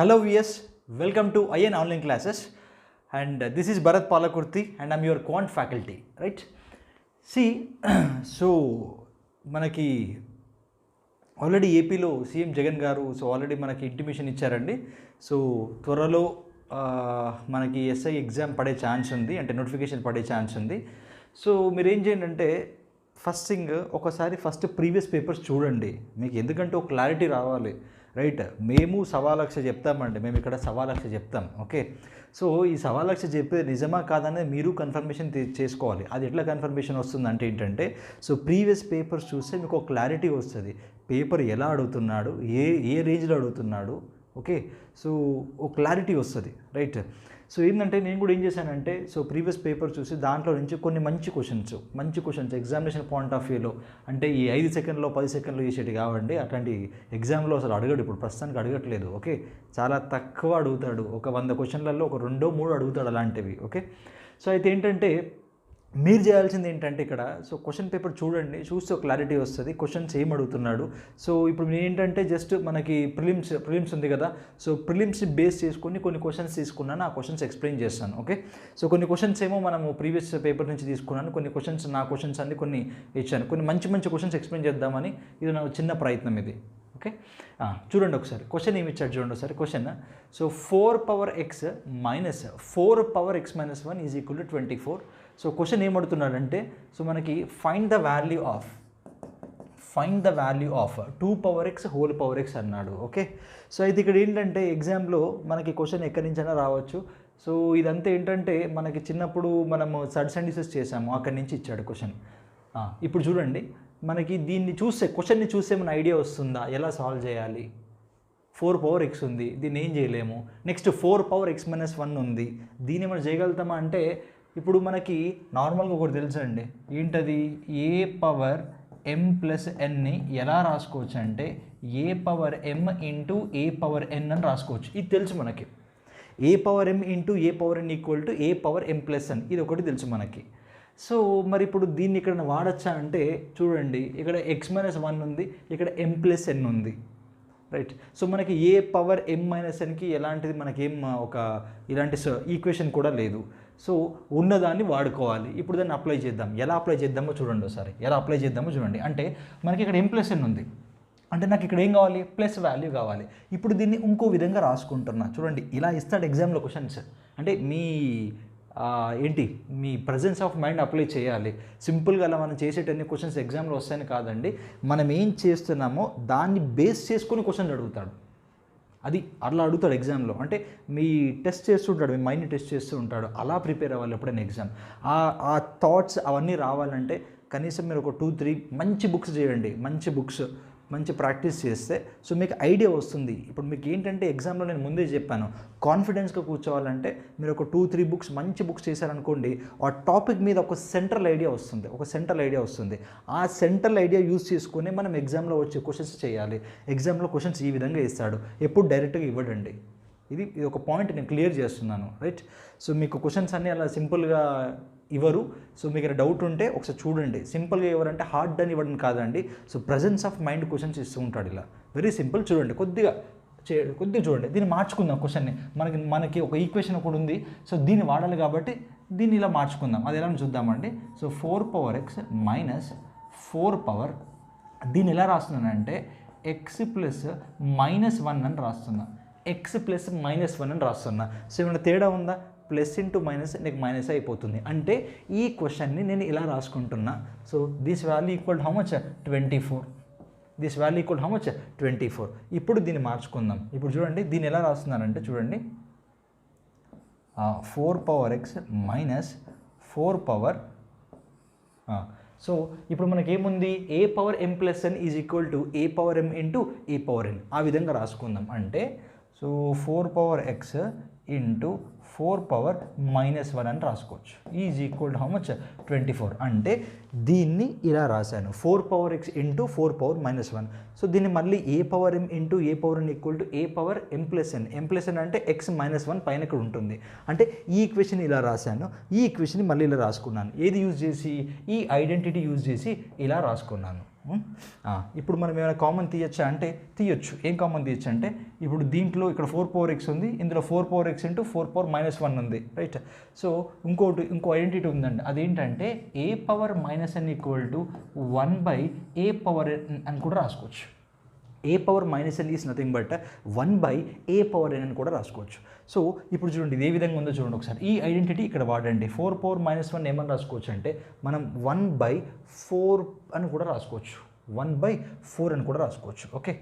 Hello VS, welcome to IN online classes, and this is Bharat Palakurti and I'm your quant faculty, right? See, so మనకి already ఏపీలో CM Jagan గారు already మనకి intimation ఇచ్చారండి. So త్వరలో మనకి SI exam పడే chance ఉంది, అంటే నోటిఫికేషన్ పడే ఛాన్స్ ఉంది. సో మీరు ఏం చేయండి అంటే ఫస్ట్ థింగ్ ఒకసారి ప్రీవియస్ పేపర్స్ చూడండి, మీకు ఎందుకంటే ఒక క్లారిటీ రావాలి, రైట్? మేము 1.25 చెప్తామండి, మేము ఇక్కడ 1.25 చెప్తాం, ఓకే? సో ఈ 1.25 చెప్పేది నిజమా కాదనేది మీరు కన్ఫర్మేషన్ చేసుకోవాలి. అది ఎట్లా కన్ఫర్మేషన్ వస్తుందంటే ఏంటంటే, సో ప్రీవియస్ పేపర్స్ చూస్తే మీకు ఒక క్లారిటీ వస్తుంది, పేపర్ ఎలా అడుగుతున్నాడు, ఏ రేంజ్లో అడుగుతున్నాడు, ఓకే? సో ఒక క్లారిటీ వస్తుంది, రైట్? సో ఏంటంటే నేను కూడా ఏం చేశానంటే, సో ప్రీవియస్ పేపర్ చూసి దాంట్లో నుంచి కొన్ని మంచి క్వశ్చన్స్ ఎగ్జామినేషన్ పాయింట్ ఆఫ్ వ్యూలో, అంటే ఈ 5 సెకండ్లో 10 సెకండ్లో చేసేటి కావండి, అట్లాంటి ఎగ్జామ్లో అసలు అడగడు, ఇప్పుడు ప్రస్తుతానికి అడగట్లేదు, ఓకే? చాలా తక్కువ అడుగుతాడు, ఒక 100 క్వశ్చన్లలో ఒక 2-3 అడుగుతాడు అలాంటివి, ఓకే? సో అయితే ఏంటంటే మీరు చేయాల్సింది ఏంటంటే ఇక్కడ, సో క్వశ్చన్ పేపర్ చూడండి, చూస్తే ఒక క్లారిటీ వస్తుంది, క్వశ్చన్స్ ఏం అడుగుతున్నాడు. సో ఇప్పుడు నేను ఏంటంటే జస్ట్ మనకి ప్రిలిమ్స్ ఉంది కదా, సో ప్రిలిమ్స్ బేస్ చేసుకొని కొన్ని క్వశ్చన్స్ తీసుకున్నాను, ఆ క్వశ్చన్స్ ఎక్స్ప్లెయిన్ చేస్తాను, ఓకే? సో కొన్ని క్వశ్చన్స్ ఏమో మనము ప్రీవియస్ పేపర్ నుంచి తీసుకున్నాను, కొన్ని క్వశ్చన్స్ నా క్వశ్చన్స్ అన్ని కొన్ని ఇచ్చాను, కొన్ని మంచి క్వశ్చన్స్ ఎక్స్ప్లెయిన్ చేద్దామని ఇది నా చిన్న ప్రయత్నం ఇది, ఓకే? చూడండి ఒకసారి క్వశ్చన్ ఏమి ఇచ్చాడు చూడండి ఒకసారి question. So 4x minus 4x minus 1 is equal to 24. So question ఏమడుతున్నాడంటే, సో మనకి find the value of 2x whole power x అన్నాడు, ఓకే? సో అయితే ఇక్కడ ఏంటంటే ఎగ్జామ్లో మనకి క్వశ్చన్ ఎక్కడి నుంచైనా రావచ్చు. సో ఇదంతా ఏంటంటే మనకి చిన్నప్పుడు మనము సడ్స్ అండ్ డిసెస్ చేసాము, అక్కడి నుంచి ఇచ్చాడు క్వశ్చన్. ఇప్పుడు చూడండి మనకి దీన్ని చూస్తే, క్వశ్చన్ని చూస్తే మన ఐడియా వస్తుందా ఎలా సాల్వ్ చేయాలి? 4x ఉంది, దీన్ని ఏం చేయలేము. నెక్స్ట్ 4x మైనస్ 1 ఉంది, దీన్ని మనం చేయగలుగుతామా అంటే, ఇప్పుడు మనకి నార్మల్గా ఒకటి తెలుసు అండి, ఏంటది? ఏ పవర్ m ప్లస్ ఎన్ని ఎలా రాసుకోవచ్చు అంటే a power m into a power n అని రాసుకోవచ్చు, ఇది తెలుసు మనకి. A power m into a power n equal to a power m plus n, ఇది ఒకటి తెలుసు మనకి. సో మరి ఇప్పుడు దీన్ని ఇక్కడ వాడచ్చా అంటే చూడండి, ఇక్కడ x-1 ఉంది, ఇక్కడ m ప్లస్ n ఉంది, రైట్? సో మనకి ఏ పవర్ m మైనస్ ఎన్కి ఎలాంటిది మనకేం ఒక ఇలాంటి ఈక్వేషన్ కూడా లేదు. సో ఉన్నదాన్ని వాడుకోవాలి. ఇప్పుడు దాన్ని అప్లై చేద్దాం, ఎలా అప్లై చేద్దామో చూడండి ఒకసారి, అంటే మనకి ఇక్కడ m ప్లస్ n ఉంది, అంటే నాకు ఇక్కడ ఏం కావాలి? ప్లస్ వాల్యూ కావాలి. ఇప్పుడు దీన్ని ఇంకో విధంగా రాసుకుంటున్నా చూడండి, ఇలా ఇస్తాడు ఎగ్జామ్లో క్వశ్చన్స్, అంటే మీ ప్రజెన్స్ ఆఫ్ మైండ్ అప్లై చేయాలి. సింపుల్గా అలా మనం చేసేటన్ని క్వశ్చన్స్ ఎగ్జామ్లో వస్తాయని కాదండి, మనం ఏం చేస్తున్నామో దాన్ని బేస్ చేసుకొని క్వశ్చన్ అడుగుతాడు, అది అట్లా అడుగుతాడు ఎగ్జామ్లో. అంటే మీ టెస్ట్ చేస్తుంటాడు, మీ మైండ్ని టెస్ట్ చేస్తూ ఉంటాడు, అలా ప్రిపేర్ అవ్వాలి ఎప్పుడైనా ఎగ్జామ్. ఆ థాట్స్ అవన్నీ రావాలంటే కనీసం మీరు ఒక 2-3 మంచి బుక్స్ చేయండి, మంచి ప్రాక్టీస్ చేస్తే సో మీకు ఐడియా వస్తుంది. ఇప్పుడు మీకు ఏంటంటే ఎగ్జామ్లో నేను ముందే చెప్పాను, కాన్ఫిడెన్స్గా కూర్చోవాలంటే మీరు ఒక 2-3 బుక్స్ మంచి బుక్స్ చేశారనుకోండి, ఆ టాపిక్ మీద ఒక సెంట్రల్ ఐడియా వస్తుంది. ఆ సెంట్రల్ ఐడియా యూజ్ చేసుకుని మనం ఎగ్జామ్లో వచ్చే క్వశ్చన్స్ చేయాలి. ఎగ్జామ్లో క్వశ్చన్స్ ఈ విధంగా ఇస్తాడు, ఎప్పుడు డైరెక్ట్గా ఇవ్వడండి. ఇది ఒక పాయింట్ నేను క్లియర్ చేస్తున్నాను, రైట్? సో మీకు క్వశ్చన్స్ అన్నీ అలా సింపుల్గా ఇవ్వరు. సో మీకు డౌట్ ఉంటే ఒకసారి చూడండి, సింపుల్గా ఎవరంటే హార్డ్ అని ఇవ్వడం కాదండి. So presence of mind questions ఇస్తూ ఉంటాడు, ఇలా వెరీ సింపుల్. చూడండి కొద్దిగా చూడండి, దీన్ని మార్చుకుందాం క్వశ్చన్ని. మనకి ఒక ఈక్వేషన్ ఒకటి ఉంది, సో దీన్ని వాడాలి కాబట్టి దీన్ని ఇలా మార్చుకుందాం, అది ఎలా చూద్దామండి. సో 4x మైనస్ 4 దీన్ని ఎలా రాస్తున్నానంటే x ప్లస్ -1 అని రాస్తున్నా, సో ఏమైనా తేడా ఉందా? ప్లస్ ఇంటూ మైనస్ నీకు మైనస్ అయిపోతుంది, అంటే ఈ క్వశ్చన్ని నేను ఇలా రాసుకుంటున్నా. So this value equal how much? 24. ఇప్పుడు దీన్ని మార్చుకుందాం. ఇప్పుడు చూడండి దీన్ని ఎలా రాస్తున్నానంటే చూడండి, 4x మైనస్ 4. సో ఇప్పుడు మనకేముంది? A power m plus n is equal to a power m into a power n, ఆ విధంగా రాసుకుందాం. అంటే సో 4x ఇంటూ 4-1 అని రాసుకోవచ్చు, is equal to how much? 24. అంటే దీన్ని ఇలా రాశాను, 4x ఇంటూ 4-1. సో దీన్ని మళ్ళీ a power m into a power n equal to a power m plus n అంటే x-1 పైన ఇక్కడ ఉంటుంది. అంటే ఈ ఈక్వేషన్ ఇలా రాశాను, ఈ ఈక్వేషన్ మళ్ళీ ఇలా రాసుకున్నాను. ఏది యూజ్ చేసి? ఈ ఐడెంటిటీ యూజ్ చేసి ఇలా రాసుకున్నాను, ఇప్పుడు మనం ఏమైనా కామన్ తీయచ్చా అంటే తీయొచ్చు. ఏం కామన్ తీయచ్చు అంటే ఇప్పుడు దీంట్లో ఇక్కడ 4 పవర్ ఎక్స్ ఉంది, ఇందులో 4 పవర్ ఎక్స్ ఇంటూ 4 పవర్ -1 ఉంది, రైట్. సో ఇంకో ఐడెంటిటీ ఉందండి, అదేంటంటే a power -n equal to 1/a power n అని కూడా రాసుకోవచ్చు. A power -n is nothing but 1/a power n అని కూడా రాసుకోవచ్చు. సో ఇప్పుడు చూడండి ఇది ఏ విధంగా ఉందో చూడండి ఒకసారి. ఈ ఐడెంటిటీ ఇక్కడ వాడండి. 4 పవర్ -1 ఏమని రాసుకోవచ్చు అంటే మనం 1/4 అని కూడా రాసుకోవచ్చు. 1/4 అని కూడా రాసుకోవచ్చు. ఓకే,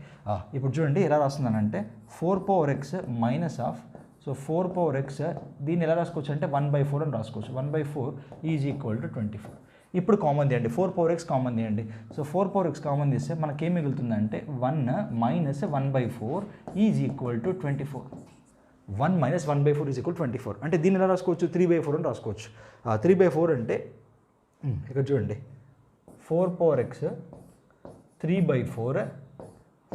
ఇప్పుడు చూడండి ఎలా రాస్తున్నానంటే 4 power X minus of, so 4 power X దీన్ని ఎలా రాసుకోవచ్చు అంటే 1/4 అని రాసుకోవచ్చు. 1/4 ఈజ్ ఈక్వల్ టు 24. ఇప్పుడు కామన్ తీయండి, 4 పవర్ ఎక్స్ కామన్ తీయండి. సో 4 పవర్ ఎక్స్ కామన్ తీస్తే మనకేం మిగులుతుందంటే 1 minus 1/4 is equal to 24. 1 minus 1/4 is equal 24. అంటే దీన్ని ఎలా రాసుకోవచ్చు 3/4 అని రాసుకోవచ్చు. 3/4 అంటే ఇక్కడ చూడండి 4 power X 3/4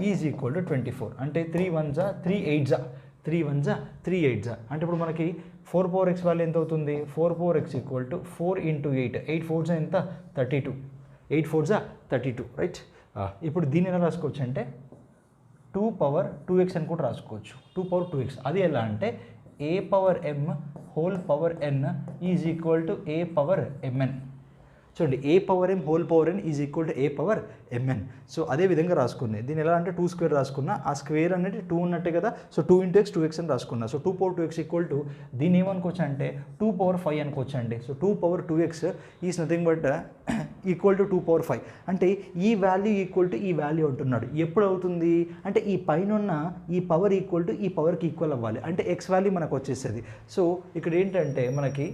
is equal to 24. అంటే 3 1s 3 8s 3 1s 3 8s. అంటే ఇప్పుడు మనకి 4 పవర్ ఎక్స్ వాల్యూ ఎంత అవుతుంది? 4 power X equal to 4 into 8. 8 4s ఎంత? 32. 8 4s 32, రైట్. ఇప్పుడు దీన్ని ఎలా రాసుకోవచ్చు అంటే 2 పవర్ 2x అని కూడా రాసుకోవచ్చు. 2 పవర్ 2x. అది ఎలా అంటే a power m whole power n is equal to a power mn. చూడండి a power m whole power n is equal to a power mn. So అదే విధంగా రాసుకున్నాయి. దీన్ని ఎలా అంటే 2 స్క్వేర్ రాసుకున్నా, ఆ స్క్వేర్ అనేది 2 ఉన్నట్టే కదా. సో 2 ఇంటూ x 2x అని రాసుకున్నా. So 2 power 2x equal to దీన్ని ఏమనుకోవచ్చు అంటే 2 పవర్ 5 అనుకోవచ్చు అండి. So 2 power 2x is nothing but equal to 2 power 5. అంటే ఈ వాల్యూ ఈక్వల్ టు ఈ వాల్యూ అంటున్నాడు. ఎప్పుడు అవుతుంది అంటే ఈ పైన ఉన్న ఈ పవర్ ఈక్వల్ టు ఈ పవర్కి ఈక్వల్ అవ్వాలి. అంటే x వాల్యూ మనకు వచ్చేసేది. సో ఇక్కడ ఏంటంటే మనకి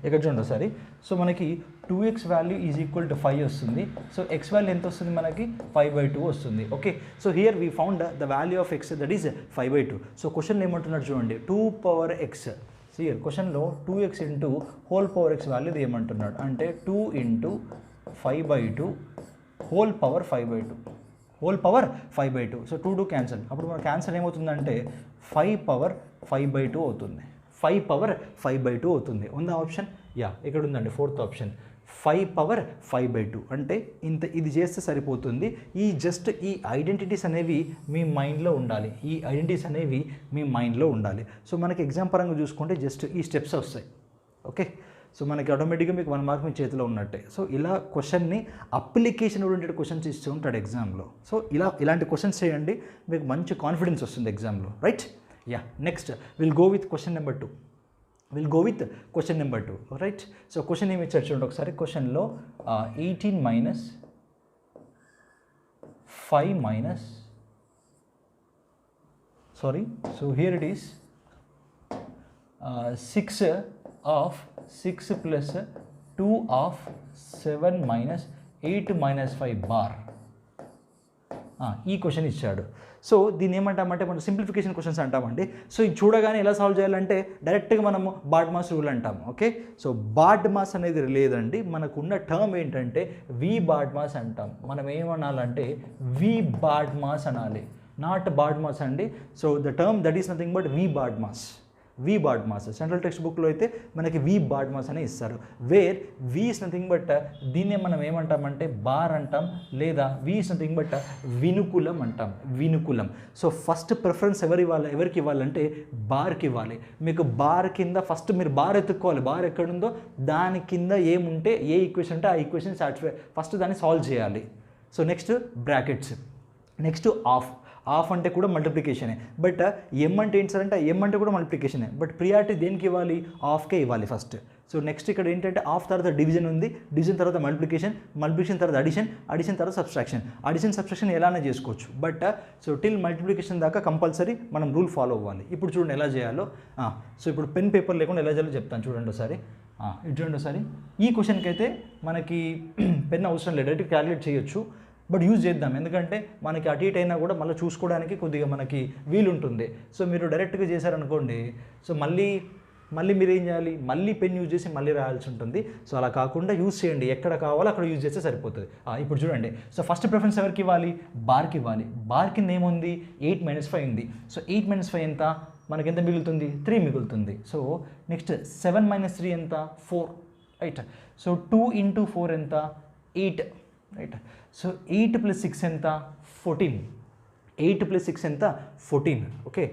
ఇక్కడ చూడండి ఒకసారి. సో మనకి 2x value is equal to 5 వస్తుంది. సో x వాల్యూ ఎంత వస్తుంది మనకి? 5/2 వస్తుంది. Okay, so here we found the value of x, that is 5/2. So question ఏమంటున్నాడు చూడండి, 2 పవర్ ఎక్స్. హియర్ క్వశ్చన్లో 2x into whole power X value ఏమంటున్నాడు అంటే 2 into 5/2 whole power 5/2. Whole power 5/2. So 2 cancel. అప్పుడు మన క్యాన్సల్ ఏమవుతుందంటే 5 పవర్ 5/2 అవుతుంది. 5 power 5/2 అవుతుంది. ఉందా ఆప్షన్? యా, ఇక్కడ ఉందండి 4th ఆప్షన్. 5 పవర్ 5/2 అంటే ఇంత, ఇది చేస్తే సరిపోతుంది. ఈ ఐడెంటిటీస్ అనేవి మీ మైండ్లో ఉండాలి. ఈ ఐడెంటిటీస్ అనేవి మీ మైండ్లో ఉండాలి. సో మనకి ఎగ్జామ్ పరంగా చూసుకుంటే జస్ట్ ఈ స్టెప్స్ వస్తాయి. ఓకే, సో మనకి ఆటోమేటిక్గా మీకు 1 మార్క్ మీ చేతిలో ఉన్నట్టే. సో ఇలా క్వశ్చన్ని అప్లికేషన్ ఓరియంటెడ్ క్వశ్చన్స్ ఇస్తూ ఉంటాడు ఎగ్జామ్లో. సో ఇలాంటి క్వశ్చన్స్ చేయండి, మీకు మంచి కాన్ఫిడెన్స్ వస్తుంది ఎగ్జామ్లో, right. Yeah, next will go with question number 2. Right. So question ఏమి ఇచ్చారు చూడండి ఒకసారి. క్వశ్చన్లో 18 minus 5 minus so here it is 6 of 6 plus 2 of 7 minus 8 minus 5 bar. ఈ క్వశ్చన్ ఇచ్చాడు. సో దీన్ని ఏమంటామంటే మనం సింప్లిఫికేషన్ క్వశ్చన్స్ అంటామండి. సో ఇది చూడగానే ఎలా సాల్వ్ చేయాలంటే డైరెక్ట్గా మనము బార్డ్మాస్ రూల్ అంటాము. ఓకే, సో బార్డ్మాస్ అనేది లేదండి, మనకున్న టర్మ్ ఏంటంటే వి బార్డ్మాస్ అంటాం. మనం ఏమనాలంటే వి బార్డ్మాస్ అనాలి, నాట్ బార్డ్మాస్ అండి. So the term that is nothing but V బార్డ్మాస్. సెంట్రల్ టెక్స్ట్ బుక్లో అయితే మనకి వి బార్డ్మాస్ అని ఇస్తారు. Where V is nothing but దీన్నే మనం ఏమంటామంటే బార్ అంటాం, లేదా వి ఇస్ నథింగ్ బట్ వినుకులం అంటాం. సో ఫస్ట్ ప్రిఫరెన్స్ ఎవరికి ఇవ్వాలంటే బార్కి ఇవ్వాలి. మీకు బార్ కింద ఫస్ట్ మీరు బార్ ఎత్తుక్కోవాలి. బార్ ఎక్కడుందో దాని కింద ఏముంటే ఏ ఈక్వేషన్ ఉంటే ఆ ఈక్వేషన్ సాటిస్ఫై ఫస్ట్ దాన్ని సాల్వ్ చేయాలి. So next brackets, next of అంటే కూడా మల్టిప్లికేషనే. బట్ ఎం అంటే ఏంటి సార్ అంటే ఎం అంటే కూడా మల్టిప్లికేషనే. బట్ ప్రియారిటీ దేనికి ఇవ్వాలి? ఆఫ్కే ఇవ్వాలి ఫస్ట్. సో నెక్స్ట్ ఇక్కడ ఏంటంటే ఆఫ్ తర్వాత డివిజన్ ఉంది, డివిజన్ తర్వాత మల్టిప్లికేషన్ తర్వాత అడిషన్ తర్వాత సబ్స్ట్రాక్షన్ ఎలానే చేసుకోవచ్చు. బట్ సో టిల్ మల్టిప్లికేషన్ దాకా కంపల్సరీ మనం రూల్ ఫాలో అవ్వాలి. ఇప్పుడు చూడండి ఎలా చేయాలో. సో ఇప్పుడు పెన్ పేపర్ లేకుండా ఎలా చేయాలో చెప్తాను చూడండి ఒకసారి. ఇది చూడండి ఒకసారి. ఈ క్వశ్చన్కి అయితే మనకి పెన్ అవసరం లేదు, డైరెక్ట్ క్యాలిక్యులేట్ చేయొచ్చు. బట్ యూజ్ చేద్దాం, ఎందుకంటే మనకి అటు ఇటు అయినా కూడా మళ్ళీ చూసుకోవడానికి కొద్దిగా మనకి వీలుంటుంది. సో మీరు డైరెక్ట్గా చేశారనుకోండి, సో మళ్ళీ మీరు ఏం చేయాలి? మళ్ళీ పెన్ యూజ్ చేసి మళ్ళీ రాయాల్సి ఉంటుంది. సో అలా కాకుండా యూజ్ చేయండి, ఎక్కడ కావాలో అక్కడ యూజ్ చేస్తే సరిపోతుంది. ఇప్పుడు చూడండి, సో ఫస్ట్ ప్రిఫరెన్స్ ఎవరికి ఇవ్వాలి? బార్కి ఇవ్వాలి. బార్ కింద ఏముంది? 8 - 5 ఉంది. సో 8 - 5 ఎంత? మనకి ఎంత మిగులుతుంది? 3 మిగులుతుంది. సో నెక్స్ట్ 7 - 3 ఎంత? 4. రైట్. సో 2 into 4 ఎంత 8, రైట్. సో 8 + 6 ఎంత 14, 8 + 6 ఎంత 14, ఓకే.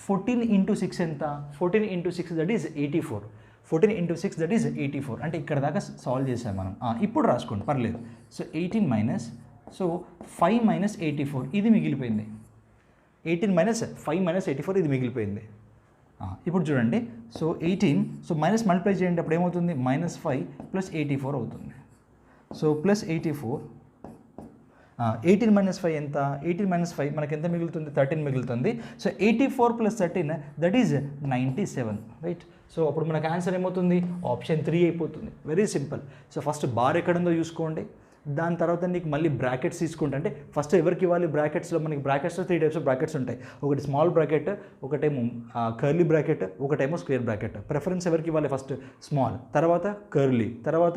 14 into 6 ఎంత 14 into 6 that is 84, 14 into 6 that is 84. అంటే ఇక్కడ దాకా సాల్వ్ చేసాం మనం. ఇప్పుడు రాసుకోండి పర్లేదు. సో 18 మైనస్, సో 5 మైనస్ 84 ఇది మిగిలిపోయింది. 18 మైనస్ 5 మైనస్ 84 ఇది మిగిలిపోయింది. ఇప్పుడు చూడండి, సో 18, సో మైనస్ మల్టిప్లై చేయండి, అప్పుడు ఏమవుతుంది -5 + 84 అవుతుంది. సో +84, 18 - 5 ఎంత 18 - 5 మనకి ఎంత మిగులుతుంది 13 మిగులుతుంది. So 84 + 13 that is 97, right. So అప్పుడు మనకు ఆన్సర్ ఏమవుతుంది ఆప్షన్ 3 అయిపోతుంది. Very simple. So first bar ఎక్కడుందో చూసుకోండి, దాని తర్వాత నీకు మళ్ళీ బ్రాకెట్స్ తీసుకుంటే, అంటే ఫస్ట్ ఎవరికి ఇవ్వాలి బ్రాకెట్స్లో, మనకి బ్రాకెట్స్లో 3 టైప్స్ ఆఫ్ బ్రాకెట్స్ ఉంటాయి. ఒకటి స్మాల్ బ్రాకెట్, ఒకటేమో కర్లీ బ్రాకెట్, ఒకటేమో స్క్వేర్ బ్రాకెట్. ప్రిఫరెన్స్ ఎవరికి ఇవ్వాలి ఫస్ట్ స్మాల్, తర్వాత కర్లీ, తర్వాత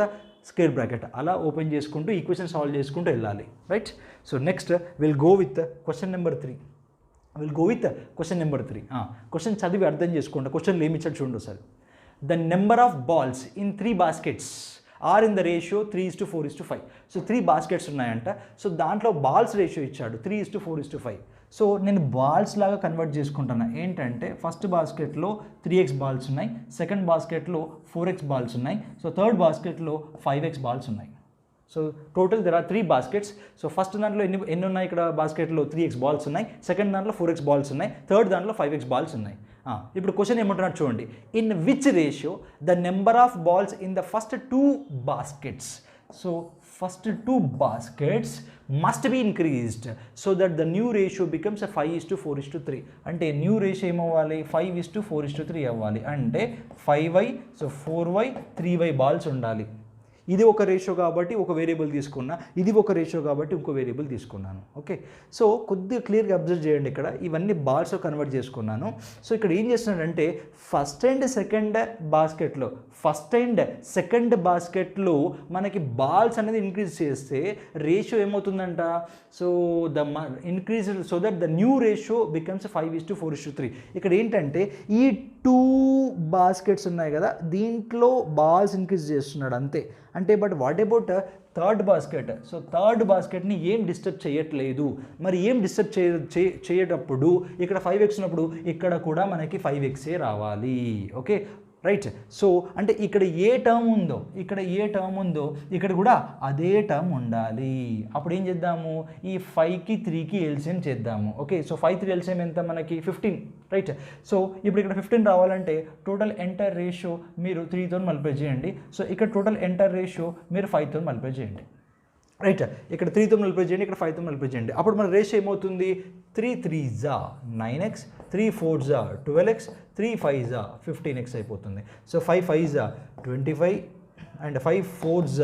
స్క్వేర్ బ్రాకెట్. అలా ఓపెన్ చేసుకుంటూ ఈక్వేషన్ సాల్వ్ చేసుకుంటూ వెళ్ళాలి, right. So next will go with question number 3. Question చదివి అర్థం చేసుకోండి. క్వశ్చన్లు ఏమి ఇచ్చాడు చూడండి ఒకసారి. The number of balls in 3 baskets are in the ratio 3:4:5. So 3 baskets ఉన్నాయంట. సో దాంట్లో బాల్స్ రేషియో ఇచ్చాడు 3:4:5. సో నేను బాల్స్ లాగా కన్వర్ట్ చేసుకుంటున్నా. ఏంటంటే ఫస్ట్ బాస్కెట్లో 3x బాల్స్ ఉన్నాయి, సెకండ్ బాస్కెట్లో 4x బాల్స్ ఉన్నాయి, సో థర్డ్ బాస్కెట్లో 5x బాల్స్ ఉన్నాయి. So total there are 3 baskets. So first దాంట్లో ఎన్ని ఉన్నాయి ఇక్కడ బాస్కెట్లో 3x బాల్స్ ఉన్నాయి, సెకండ్ దాంట్లో 4x బాల్స్ ఉన్నాయి, థర్డ్ దాంట్లో 5x బాల్స్ ఉన్నాయి. ఇప్పుడు క్వశ్చన్ ఏమంటున్నారు చూడండి. In which ratio the number of balls in the first 2 baskets. So first 2 baskets must be increased so that the new ratio becomes 5:4:3. అంటే new ratio ఏమవ్వాలి 5:4:3 అవ్వాలి. అంటే 5y, so 4y, 3y balls ఉండాలి. ఇది ఒక ratio కాబట్టి ఒక variable తీసుకున్నా, ఇది ఒక రేషియో కాబట్టి ఇంకో వేరియబుల్ తీసుకున్నాను, ఓకే. సో కొద్దిగా క్లియర్గా అబ్జర్వ్ చేయండి, ఇక్కడ ఇవన్నీ బాల్స్ కన్వర్ట్ చేసుకున్నాను. సో ఇక్కడ ఏం చేస్తున్నాడంటే ఫస్ట్ అండ్ సెకండ్ బాస్కెట్లో మనకి బాల్స్ అనేది ఇంక్రీజ్ చేస్తే రేషియో ఏమవుతుందంట, so the increase so that the new ratio becomes 5:4:3. ఇక్కడ ఏంటంటే ఈ 2 baskets ఉన్నాయి కదా, దీంట్లో బాల్స్ ఇంక్రీజ్ చేస్తున్నాడు అంతే. అంటే but what about third basket? So థర్డ్ బాస్కెట్ని ఏం డిస్టర్బ్ చేయట్లేదు. మరి ఏం డిస్టర్బ్ చేయటప్పుడు ఇక్కడ 5x ఉన్నప్పుడు ఇక్కడ కూడా మనకి 5xే రావాలి, ఓకే, రైట్. సో అంటే ఇక్కడ ఏ టర్మ్ ఉందో ఇక్కడ కూడా అదే టర్మ్ ఉండాలి. అప్పుడు ఏం చేద్దాము, ఈ 5కి 3కి ఎల్సిఎం చేద్దాము, ఓకే. సో 5 3 ఎల్సిఎం ఎంత మనకి 15, రైట్. సో ఇప్పుడు ఇక్కడ 15 రావాలంటే టోటల్ ఎంటర్ రేషియో మీరు 3తో మల్టిప్లై చేయండి. సో ఇక్కడ టోటల్ ఎంటర్ రేషియో మీరు 5తో మల్టిప్లై చేయండి, రైట్. ఇక్కడ 3తో మల్టిప్లై చేయండి, ఇక్కడ 5తో మల్టిప్లై చేయండి. అప్పుడు మన రేషియో ఏమవుతుంది 3 3s 9x, 3 4s 12x, 3 5s 15x అయిపోతుంది. So 5 5s 25 and 5 4s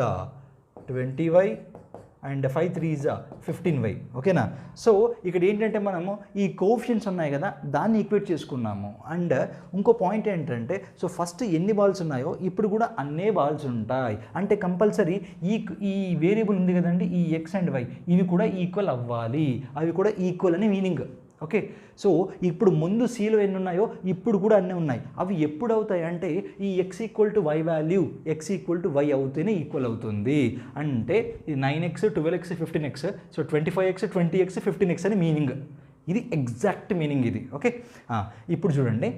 20y and 5 3s 15y, ఓకేనా. సో ఇక్కడ ఏంటంటే మనము ఈ కోఎఫిషియెంట్స్ ఉన్నాయి కదా దాన్ని ఈక్వేట్ చేసుకున్నాము. అండ్ ఇంకో పాయింట్ ఏంటంటే సో ఫస్ట్ ఎన్ని బాల్స్ ఉన్నాయో ఇప్పుడు కూడా అన్నే బాల్స్ ఉంటాయి. అంటే కంపల్సరీ ఈ వేరియబుల్ ఉంది కదండి, ఈ x అండ్ y ఇవి కూడా ఈక్వల్ అవ్వాలి, అవి కూడా ఈక్వల్ అని మీనింగ్, ఓకే. సో ఇప్పుడు ముందు Cలో ఎన్ని ఉన్నాయో ఇప్పుడు కూడా అన్నీ ఉన్నాయి. అవి ఎప్పుడు అవుతాయి అంటే ఈ x = y value x = y అవుతేనే ఈక్వల్ అవుతుంది. అంటే ఇది 9x 12x 15x, so 25x 20x 15x అని మీనింగ్. ఇది ఎగ్జాక్ట్ మీనింగ్ ఇది, ఓకే. ఇప్పుడు చూడండి,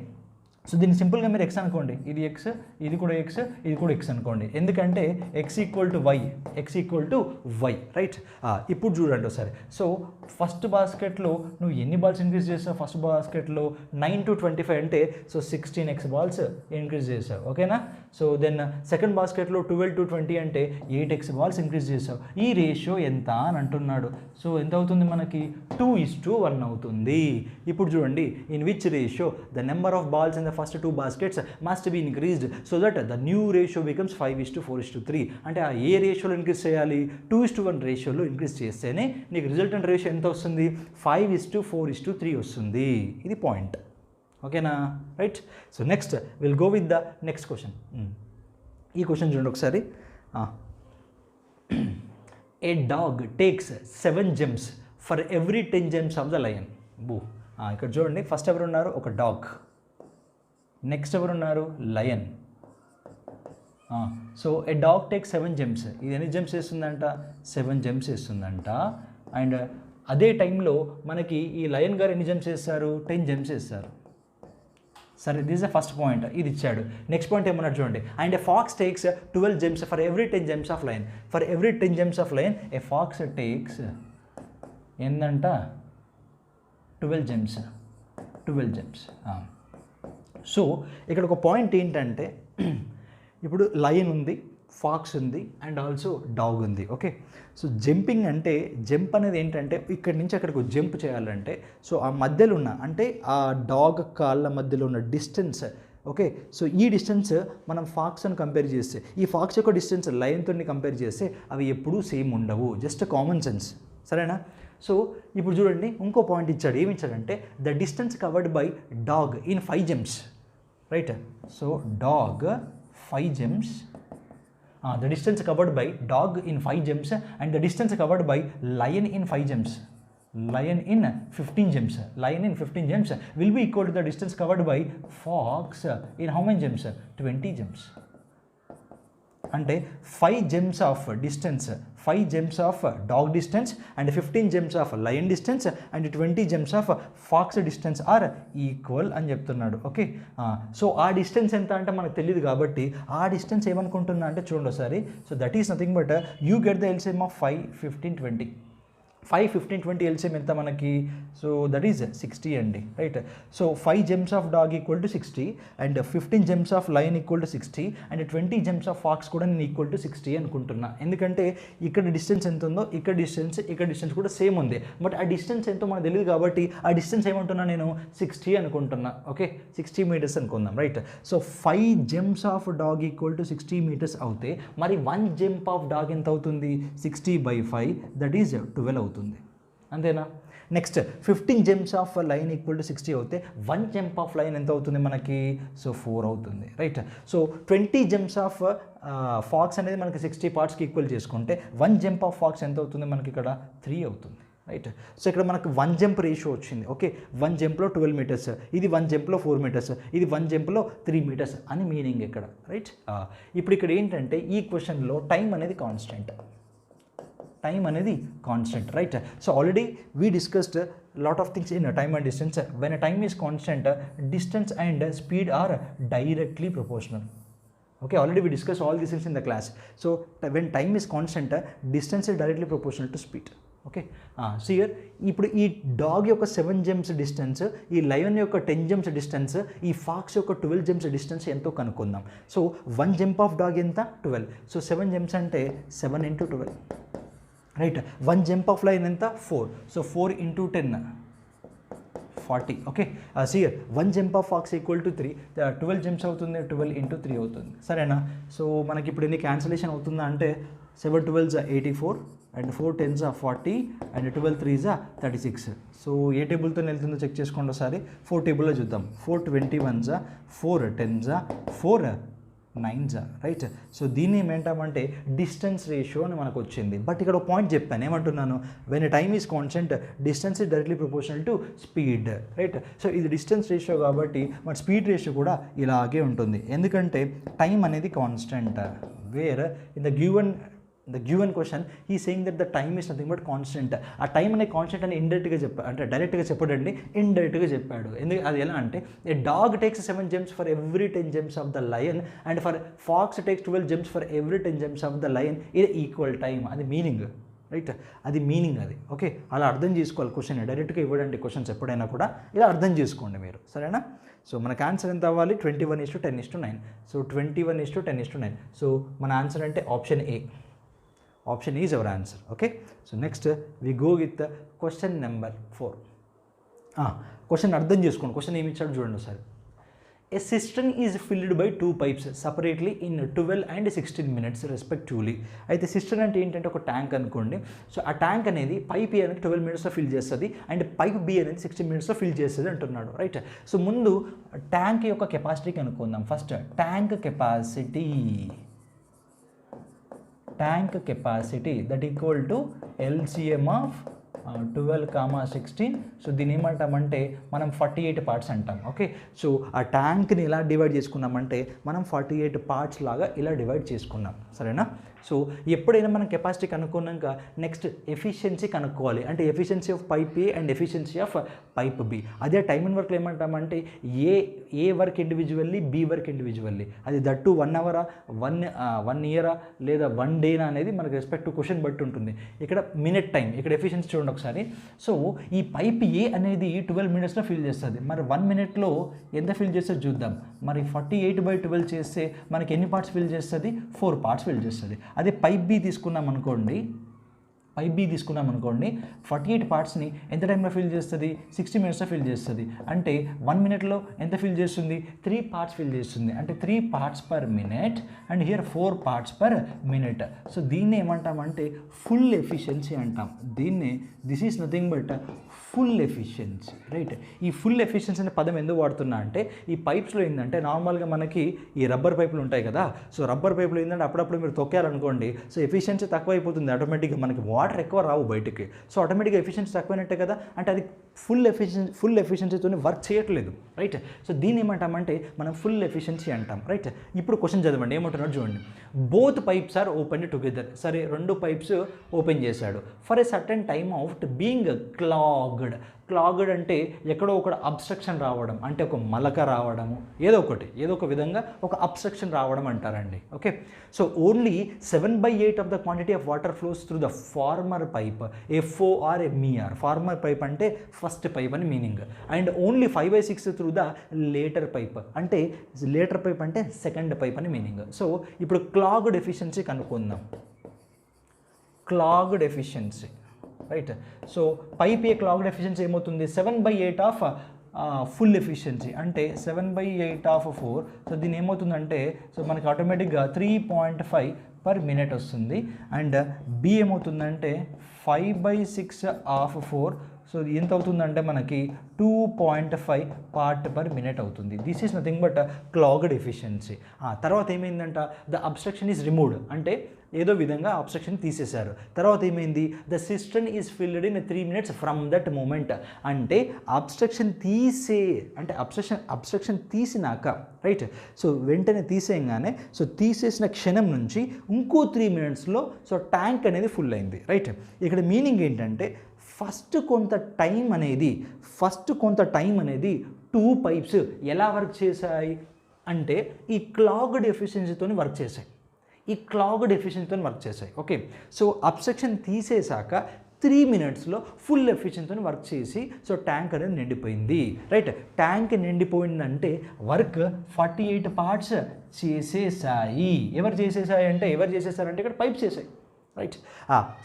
సో దీన్ని సింపుల్గా మీరు x అనుకోండి, ఇది x, ఇది కూడా x, ఇది కూడా x అనుకోండి. ఎందుకంటే x = y, రైట్. ఇప్పుడు చూడండి ఒకసారి. సో ఫస్ట్ బాస్కెట్లో నువ్వు ఎన్ని బాల్స్ ఇంక్రీజ్ చేసావు, ఫస్ట్ బాస్కెట్లో 9 to 25 అంటే సో 16x బాల్స్ ఇంక్రీజ్ చేసావు, ఓకేనా. సో దెన్ సెకండ్ బాస్కెట్లో 12 to 20 అంటే 8x బాల్స్ ఇంక్రీజ్ చేసావు. ఈ రేషియో ఎంత అని అంటున్నాడు. సో ఎంత అవుతుంది మనకి 2:1 అవుతుంది. ఇప్పుడు చూడండి, in which ratio the number of balls in the first 2 baskets must be increased so that the new ratio becomes 5:4:3. అంటే ఆ ఏ రేషియోలో ఇంక్రీజ్ చేయాలి 2:1 రేషియోలో ఇంక్రీజ్ చేస్తేనే నీకు రిజల్టెంట్ రేషియో ఎంత వస్తుంది 5:4:3 వస్తుంది. ఇది పాయింట్, ఓకేనా, right. So next will go with the next question. ఈ క్వశ్చన్ చూడండి ఒకసారి. A dog takes 7 gems for every 10 gems of the lion. ఇక్కడ చూడండి, ఫస్ట్ ఎవరు ఉన్నారు, ఒక డాగ్. నెక్స్ట్ ఎవరు ఉన్నారు, లయన్. సో ఏ డాగ్ టేక్ 7 జెమ్స్. ఇది ఎన్ని జెమ్స్ వేస్తుందంట? 7 జెమ్స్ వేస్తుందంట. అండ్ అదే టైంలో మనకి ఈ లయన్ గారు ఎన్ని జెమ్స్ వేస్తారు? 10 జెమ్స్ వేస్తారు. సరే, దిస్ ద ఫస్ట్ పాయింట్, ఇది ఇచ్చాడు. నెక్స్ట్ పాయింట్ ఏమన్నాడు చూడండి. And a fox takes 12 gems for every 10 gems of lion. For every 10 gems of lion a fox takes ఏందంట? 12 జెమ్స్. 12 జెమ్స్. సో ఇక్కడ ఒక పాయింట్ ఏంటంటే, ఇప్పుడు లయన్ ఉంది, ఫాక్స్ ఉంది, అండ్ ఆల్సో డాగ్ ఉంది. ఓకే, సో జంపింగ్ అంటే, జంప్ అనేది ఏంటంటే ఇక్కడి నుంచి అక్కడికి జంప్ చేయాలంటే, సో ఆ మధ్యలో ఉన్న, అంటే ఆ డాగ్ కాళ్ళ మధ్యలో ఉన్న డిస్టెన్స్. ఓకే, సో ఈ డిస్టెన్స్ మనం ఫాక్స్ అని కంపేర్ చేస్తే, ఈ ఫాక్స్ యొక్క డిస్టెన్స్ లయన్తో కంపేర్ చేస్తే అవి ఎప్పుడూ సేమ్ ఉండవు. Just common sense. సరేనా? సో ఇప్పుడు చూడండి, ఇంకో పాయింట్ ఇచ్చాడు. ఏమి ఇచ్చాడంటే the distance covered by dog in 5 gems. Right? So dog 5 gems. The distance covered by dog in 5 gems and the distance covered by lion in 5 gems. Lion in 15 gems. Lion in 15 gems will be equal to the distance covered by fox in how many gems? 20 gems. అంటే 5 gems of distance, 5 gems of dog distance and 15 gems of lion distance and 20 gems of fox distance are equal అని చెప్తున్నాడు. Okay, so ఆ distance ఎంత అంటే మనకు తెలియదు కాబట్టి ఆ డిస్టెన్స్ ఏమనుకుంటున్నా అంటే చూడండి ఒకసారి. So that is nothing but you get the LCM of 5, 15, 20. 5, 15, 20 LCM ఎంత మనకి? సో దట్ ఈజ్ 60 అండి. Right? So 5 gems of dog equal to 60 and 15 gems of lion equal to 60 and 20 gems of fox కూడా నేను equal to 60 అనుకుంటున్నా. ఎందుకంటే ఇక్కడ distance ఎంత ఉందో ఇక్కడ డిస్టెన్స్ కూడా సేమ్ ఉంది. బట్ ఆ డిస్టెన్స్ ఎంతో మనకు తెలియదు కాబట్టి ఆ డిస్టెన్స్ ఏమంటున్నా నేను 60 అనుకుంటున్నా. ఓకే, 60 meters అనుకుందాం. Right? So 5 gems of dog equal to 60 meters అవుతే మరి 1 jump ఆఫ్ డాగ్ ఎంత అవుతుంది? 60/5 దట్ ఈజ్ 12 అవుతుంది. అంతేనా? Next 15 gems of line equal to 60 అవుతే 1 jump ఆఫ్ లైన్ ఎంత అవుతుంది మనకి? సో 4 అవుతుంది. Right? So 20 gems of fox అనేది మనకి 60 partsకి ఈక్వల్ చేసుకుంటే 1 jump ఆఫ్ ఫాక్స్ ఎంత అవుతుంది మనకి? ఇక్కడ 3 అవుతుంది. రైట్? సో ఇక్కడ మనకు 1 jump రేషియో వచ్చింది. ఓకే, 1 jumpలో 12 meters, ఇది 1 jumpలో 4 meters, ఇది 1 jumpలో 3 meters అని మీనింగ్ ఇక్కడ. రైట్? ఇప్పుడు ఇక్కడ ఏంటంటే ఈ క్వశ్చన్లో టైం అనేది కాన్స్టెంట్. టైం అనేది constant. Right? So already we discussed lot of things in time and distance. When a time is constant, distance and speed are directly proportional. Okay, already we discussed all these things in the class. So when time is constant, distance is directly proportional to speed. Okay, so here ఇప్పుడు ఈ dog యొక్క 7 gems distance, ఈ lion యొక్క 10 gems distance, ఈ pox యొక్క 12 gems distance ఎంతో కనుక్కుందాం. So 1 jump of dog ఎంత? 12. సో 7 gems అంటే 7 × 12. రైట్? 1 jump ఆఫ్ లయన్ ఎంత? 4. So 4 × 10 40. Okay, so here 1 jump of fox equal to 3. 12 gems అవుతుంది, 12 × 3 అవుతుంది. సరేనా? సో మనకి ఇప్పుడు ఎన్ని క్యాన్సిలేషన్ అవుతుందా అంటే 7 12s 84 and 4 10s 40 and 12 3s 36. So ఏ టేబుల్తో వెళ్తుందో చెక్ చేసుకోండి ఒకసారి. 4 టేబుల్లో చూద్దాం. 4 21s 4 10s 4 9s. Right? So దీన్ని ఏమంటామంటే డిస్టెన్స్ రేషియో అని మనకు వచ్చింది. బట్ ఇక్కడ ఒక పాయింట్ చెప్పాను, ఏమంటున్నాను? When time is constant, distance is directly proportional to speed. Right? So ఇది డిస్టెన్స్ రేషియో కాబట్టి మన స్పీడ్ రేషియో కూడా ఇలాగే ఉంటుంది. ఎందుకంటే టైం అనేది constant. Where in the given question he is saying that the time is nothing but constant. ఆ time అనే కాన్స్టెంట్ అని ఇండైరెక్ట్గా చెప్పాడు, అంటే డైరెక్ట్గా చెప్పాడండి, ఇండైరెక్ట్గా చెప్పాడు. ఎందుకు అది ఎలా అంటే a dog takes 7 gems for every 10 gems of the lion and for fox takes 12 gems for every 10 gems of the lion. ఇది ఈక్వల్ టైం. అది మీనింగ్. రైట్? అది మీనింగ్ అది. ఓకే, అలా అర్థం చేసుకోవాలి క్వశ్చన్. డైరెక్ట్గా ఇవ్వడండి క్వశ్చన్స్ ఎప్పుడైనా కూడా ఇలా అర్థం చేసుకోండి మీరు. సరేనా? సో మనకు ఆన్సర్ ఎంత అవ్వాలి? 21:10:9. సో 21:10:9. సో మన ఆన్సర్ అంటే option A. Option is our answer. Okay, so next we go with the question number 4. Question అర్థం చేసుకోండి. క్వశ్చన్ ఏమి ఇచ్చాడు చూడండి ఒకసారి. A cistern is filled by 2 pipes separately in 12 and 16 minutes respectively. అయితే cistern అంటే ఏంటంటే ఒక ట్యాంక్ అనుకోండి. సో ఆ ట్యాంక్ అనేది పైప్ ఏ అనేది 12 minutesలో ఫిల్ చేస్తుంది అండ్ పైప్ బి అనేది 16 minutesలో ఫిల్ చేస్తుంది అంటున్నాడు. రైట్? సో ముందు ట్యాంక్ యొక్క కెపాసిటీ కనుక్కుందాం. First tank capacity that equal to LCM of 12,16. So దీన్ని ఏమంటామంటే మనం 48 పార్ట్స్ అంటాం. ఓకే, సో ఆ ట్యాంక్ని ఎలా డివైడ్ చేసుకున్నామంటే మనం 48 పార్ట్స్ లాగా ఇలా డివైడ్ చేసుకున్నాం. సరేనా? సో ఎప్పుడైనా మనం కెపాసిటీ కనుక్కున్నాక నెక్స్ట్ ఎఫిషియన్సీ కనుక్కోవాలి. అంటే efficiency of pipe A and efficiency of pipe B. అదే టైమ్ అండ్ వర్క్లో ఏమంటామంటే A work individually, B work individually. అది దట్టు 1 అవరా, 1 ఇయరా లేదా 1 డేనా అనేది మనకు రెస్పెక్ట్ టు క్వశ్చన్ బట్టి ఉంటుంది. ఇక్కడ మినిట్ టైం, ఇక్కడ ఎఫిషియన్సీ చూడండి ఒకసారి. సో ఈ పైప్ ఏ అనేది 12 మినిట్స్లో ఫిల్ చేస్తుంది. మరి 1 మినిట్లో ఎంత ఫిల్ చేస్తే చూద్దాం. మరి 48/12 చేస్తే మనకి ఎన్ని పార్ట్స్ ఫిల్ చేస్తుంది? 4 పార్ట్స్ ఫిల్ చేస్తుంది. అదే పైప్ బి తీసుకున్నాం అనుకోండి, 48 పార్ట్స్ని ఎంత టైంలో ఫిల్ చేస్తుంది? 60 మినిట్స్లో ఫిల్ చేస్తుంది. అంటే 1 మినిట్లో ఎంత ఫిల్ చేస్తుంది? 3 పార్ట్స్ ఫిల్ చేస్తుంది. అంటే 3 parts per minute and here 4 parts per minute. So దీన్ని ఏమంటామంటే ఫుల్ ఎఫిషియన్సీ అంటాం. This is nothing but full efficiency, right? ఈ ఫుల్ ఎఫిషియన్సీ అనే పదం ఎందుకు వాడుతున్నా అంటే ఈ పైప్స్లో ఏంటంటే నార్మల్గా మనకి ఈ రబ్బర్ పైపులు ఉంటాయి కదా. సో రబ్బర్ పైపులు ఏంటంటే అప్పుడప్పుడు మీరు తొక్కారనుకోండి, సో ఎఫిషియన్సీ తక్కువైపోతుంది. ఆటోమేటిక్గా మనకి వాటర్ ఎక్కువ రావు బయటికి. సో ఆటోమేటిక్గా ఎఫిషియన్సీ తక్కువైనట్టే కదా. అంటే అది ఫుల్ ఎఫిషియన్సీతో వర్క్ చేయట్లేదు, రైట్? సో దీన్ని ఏమంటామంటే మనం ఫుల్ ఎఫిషియన్సీ అంటాం, రైట్? ఇప్పుడు క్వశ్చన్ చదవండి, ఏమంటున్నాడు చూడండి. Both pipes are open together. సరే, 2 పైప్స్ ఓపెన్ చేశాడు. For a certain time of being clogged అంటే ఎక్కడో ఒక అబ్స్ట్రక్షన్ రావడం, అంటే ఒక మలక రావడము, ఏదో ఒక విధంగా ఒక అబ్స్ట్రక్షన్ రావడం అంటారండి. Okay, so only 7/8 of the quantity of water flows through the former pipe, FOR MER. Former pipe అంటే ఫస్ట్ పైప్ అని meaning. And only 5/6 through the later pipe, అంటే లేటర్ పైప్ అంటే సెకండ్ పైప్ అని meaning. So ఇప్పుడు clogged efficiency కనుక్కుందాం. Clogged efficiency, right? So pipe A clogged efficiency ఏమవుతుంది? 7/8 of full efficiency, అంటే 7/8 of 4. So దీని ఏమవుతుందంటే సో మనకి ఆటోమేటిక్గా 3.5 పర్ మినిట్ వస్తుంది. అండ్ బి ఏమవుతుందంటే 5/6 ఆఫ్ 4. సో ఎంత అవుతుందంటే మనకి 2.5 పార్ట్ పర్ మినిట్ అవుతుంది. This is nothing but clogged efficiency. తర్వాత ఏమైందంట? ద అబ్స్ట్రక్షన్ ఈజ్ రిమూవ్డ్, అంటే ఏదో విధంగా అబ్స్ట్రక్షన్ తీసేశారు. తర్వాత ఏమైంది? The system is filled in 3 minutes from that moment. అంటే అబ్స్ట్రక్షన్ తీసినాక, రైట్? సో వెంటనే తీసేయగానే, సో తీసేసిన క్షణం నుంచి ఇంకో 3 minutesలో సో ట్యాంక్ అనేది ఫుల్ అయింది, రైట్? ఇక్కడ మీనింగ్ ఏంటంటే ఫస్ట్ కొంత టైం అనేది 2 పైప్స్ ఎలా వర్క్ చేశాయి అంటే ఈ క్లాగ్డ్ ఎఫిషియన్సీతో వర్క్ చేశాయి. ఓకే, సో అబ్స్ట్రక్షన్ తీసేశాక 3 minutesలో ఫుల్ ఎఫిషియన్సీతో వర్క్ చేసి సో ట్యాంక్ అనేది నిండిపోయింది, రైట్? ట్యాంక్ నిండిపోయిందంటే వర్క్ 48 పార్ట్స్ చేసేసాయి. ఎవరు చేసేసారంటే ఇక్కడ పైప్ చేసాయి, రైట్?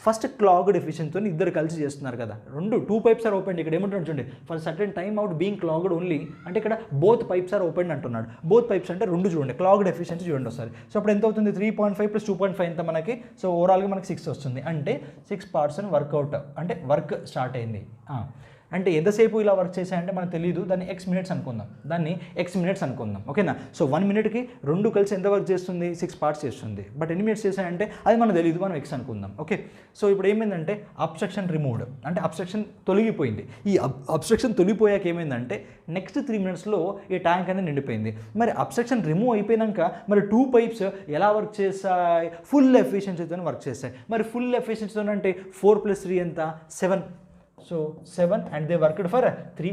ఫస్ట్ క్లాగ్డ్ ఎఫిషియన్సీతో ఇద్దరు కలిసి చేస్తున్నారు కదా. 2 పైప్స్ ఆర్ ఓపెన్. ఇక్కడ ఏమంటున్నాడు చూడండి, for certain time out being clogged only, అంటే ఇక్కడ బోత్ పైప్స్ ఆర్ ఓపెన్ అంటున్నాడు. బోత్ పైప్స్ అంటే 2 చూడండి, క్లాగ్డ్ ఎఫిషియన్సీ చూడండి ఒకసారి. సో అప్పుడు ఎంత అవుతుంది? 3.5 + 2.5 ఎంత మనకి? సో ఓవరాల్గా మనకి 6 వస్తుంది. అంటే 6 పార్ట్స్ అని వర్కౌట్, అంటే వర్క్ స్టార్ట్ అయింది. అంటే ఎంతసేపు ఇలా వర్క్ చేశాయంటే మనకు తెలియదు. దాన్ని x minutes అనుకుందాం, ఓకేనా? సో 1 minute-కి 2 కలిసి ఎంత వర్క్ చేస్తుంది? 6 పార్ట్స్ చేస్తుంది. బట్ ఎన్ని మినిట్స్ చేశాయంటే అది మనకు తెలియదు, మనం x అనుకుందాం. ఓకే, సో ఇప్పుడు ఏమైందంటే అబ్స్ట్రక్షన్ రిమూవ్డ్, అంటే అబ్స్ట్రక్షన్ తొలగిపోయింది. ఈ అబ్స్ట్రక్షన్ తొలగిపోయాక ఏమైందంటే నెక్స్ట్ 3 minutesలో ఈ ట్యాంక్ అనేది నిండిపోయింది. మరి అబ్స్ట్రక్షన్ రిమూవ్ అయిపోయాక మరి 2 పైప్స్ ఎలా వర్క్ చేస్తాయి? ఫుల్ ఎఫిషియన్సీతో వర్క్ చేస్తాయి. మరి ఫుల్ ఎఫిషియన్సీతో అంటే 4 + 3 ఎంత? 7. So 7 and they worked for 3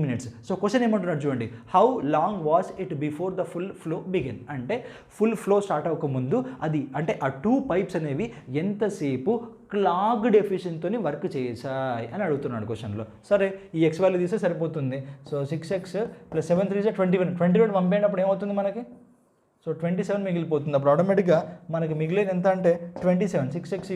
minutes. So question ఏమంటున్నాడు చూడండి, how long was it before the full flow begin? అంటే ఫుల్ ఫ్లో స్టార్ట్ అవ్వకముందు అది, అంటే ఆ 2 పైప్స్ అనేవి ఎంతసేపు క్లాగ్డ్ ఎఫిషియన్సీతో వర్క్ చేశాయి అని అడుగుతున్నాడు క్వశ్చన్లో. సరే, ఈ x వాల్యూ తీస్తే సరిపోతుంది. సో 6x + 7 3 21 పంపేటప్పుడు ఏమవుతుంది మనకి? సో 27 మిగిలిపోతుంది. అప్పుడు ఆటోమేటిక్గా మనకి మిగిలేదు ఎంత అంటే 27. 6x =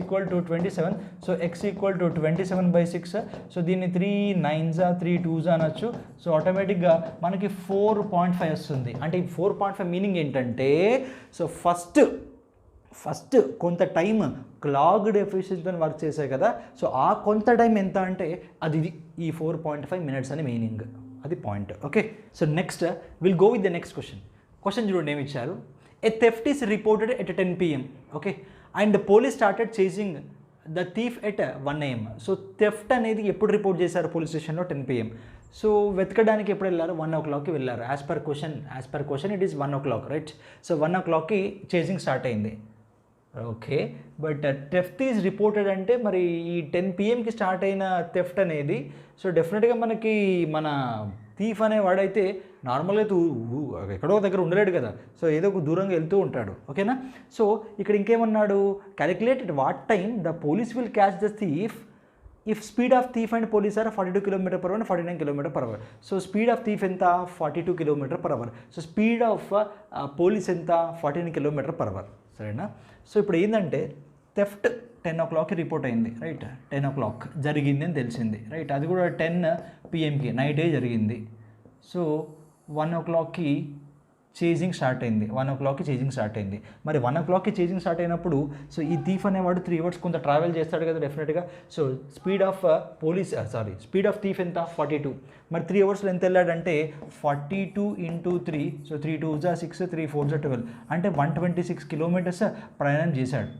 27. So x = 27/6. సో దీన్ని 3 9s 3 2s అనొచ్చు. సో ఆటోమేటిక్గా మనకి 4.5 వస్తుంది. అంటే ఈ 4.5 మీనింగ్ ఏంటంటే సో ఫస్ట్ కొంత టైం క్లాగ్డ్ ఎఫిషియన్సీతో వర్క్ చేశాయి కదా. సో ఆ కొంత టైం ఎంత అంటే అది ఈ 4.5 minutes అని మీనింగ్, అది point. Okay, so next will go with the next question చూడండి ఏమి ఇచ్చారు. A theft is reported at 10 PM. Okay, and police started chasing the thief at 1 AM. So theft అనేది ఎప్పుడు రిపోర్ట్ చేశారు పోలీస్ స్టేషన్లో? 10 PM. So వెతకడానికి ఎప్పుడు వెళ్ళారు? 1 o'clockకి వెళ్ళారు. As per question it is 1 o'clock, right? So 1 o'clockకి చేజింగ్ స్టార్ట్ అయింది. Okay, but theft is reported అంటే మరి ఈ 10 PMకి స్టార్ట్ అయిన థెఫ్ట్ అనేది సో డెఫినెట్గా మనకి మన థీఫ్ అనేవాడైతే నార్మల్గా ఎక్కడో దగ్గర ఉండలేడు కదా, సో ఏదో ఒక దూరంగా వెళ్తూ ఉంటాడు. ఓకేనా? సో ఇక్కడ ఇంకేమన్నాడు? Calculated what time the police will catch the thief if speed of thief and police are 42 km/h and 49 km/h. So speed of thief ఎంత? 42 km/h. So speed of police ఎంత? 49 km/h. సరేనా? సో ఇప్పుడు ఏంటంటే theft 10 o'clockకి report అయింది, right? 10 o'clock జరిగింది అని తెలిసింది, right? అది కూడా 10 PMకి నైటే జరిగింది. సో 1 o'clockకి చేజింగ్ స్టార్ట్ అయింది. 1 o'clockకి చేజింగ్ స్టార్ట్ అయింది. మరి 1 o'clockకి చేజింగ్ స్టార్ట్ అయినప్పుడు సో ఈ థీఫ్ అనేవాడు 3 hours కొంత ట్రావెల్ చేస్తాడు కదా డెఫినెట్గా. So speed of speed of thief ఎంత? 42. మరి 3 hours ఎంత వెళ్ళాడంటే 42 × 3. సో 3 2s 6, 3 4s 12, అంటే 126 kilometers ప్రయాణం చేశాడు.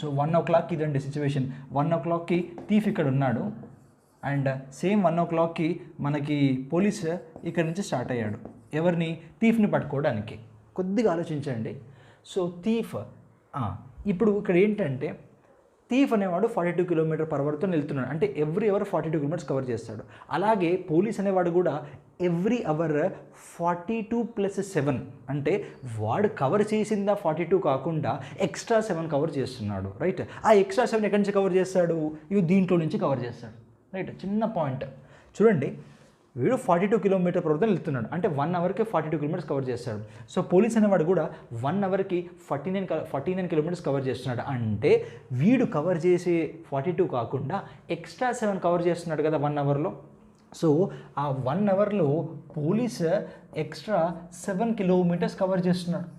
సో 1 o'clockకి ఇదండి సిచ్యువేషన్. 1 o'clockకి థీఫ్ ఇక్కడ ఉన్నాడు అండ్ సేమ్ 1 o'clockకి మనకి పోలీస్ ఇక్కడ నుంచి స్టార్ట్ అయ్యాడు. ఎవరిని? థీఫ్ని పట్టుకోవడానికి. కొద్దిగా ఆలోచించండి. సో థీఫ్ ఇప్పుడు ఇక్కడ ఏంటంటే థీఫ్ అనేవాడు 42 km/hతో వెళ్తున్నాడు, అంటే ఎవ్రీ అవర్ 42 kilometers కవర్ చేస్తాడు. అలాగే పోలీస్ అనేవాడు కూడా ఎవ్రీ అవర్ 42 + 7, అంటే వాడు కవర్ చేసిందా 42 కాకుండా ఎక్స్ట్రా 7 కవర్ చేస్తున్నాడు, రైట్? ఆ ఎక్స్ట్రా 7 ఎక్కడి నుంచి కవర్ చేస్తాడు? ఇవి దీంట్లో నుంచి కవర్ చేస్తాడు, రైట్? చిన్న పాయింట్ చూడండి. వీడు 42 km/h వెళ్తున్నాడు, అంటే 1 అవర్కి 42 kilometers కవర్ చేస్తాడు. సో పోలీస్ అనేవాడు కూడా 1 అవర్కి 49 kilometers కవర్ చేస్తున్నాడు, అంటే వీడు కవర్ చేసే 42 కాకుండా ఎక్స్ట్రా 7 కవర్ చేస్తున్నాడు కదా 1 అవర్లో. సో ఆ 1 అవర్లో పోలీస్ ఎక్స్ట్రా 7 kilometers కవర్ చేస్తున్నాడు.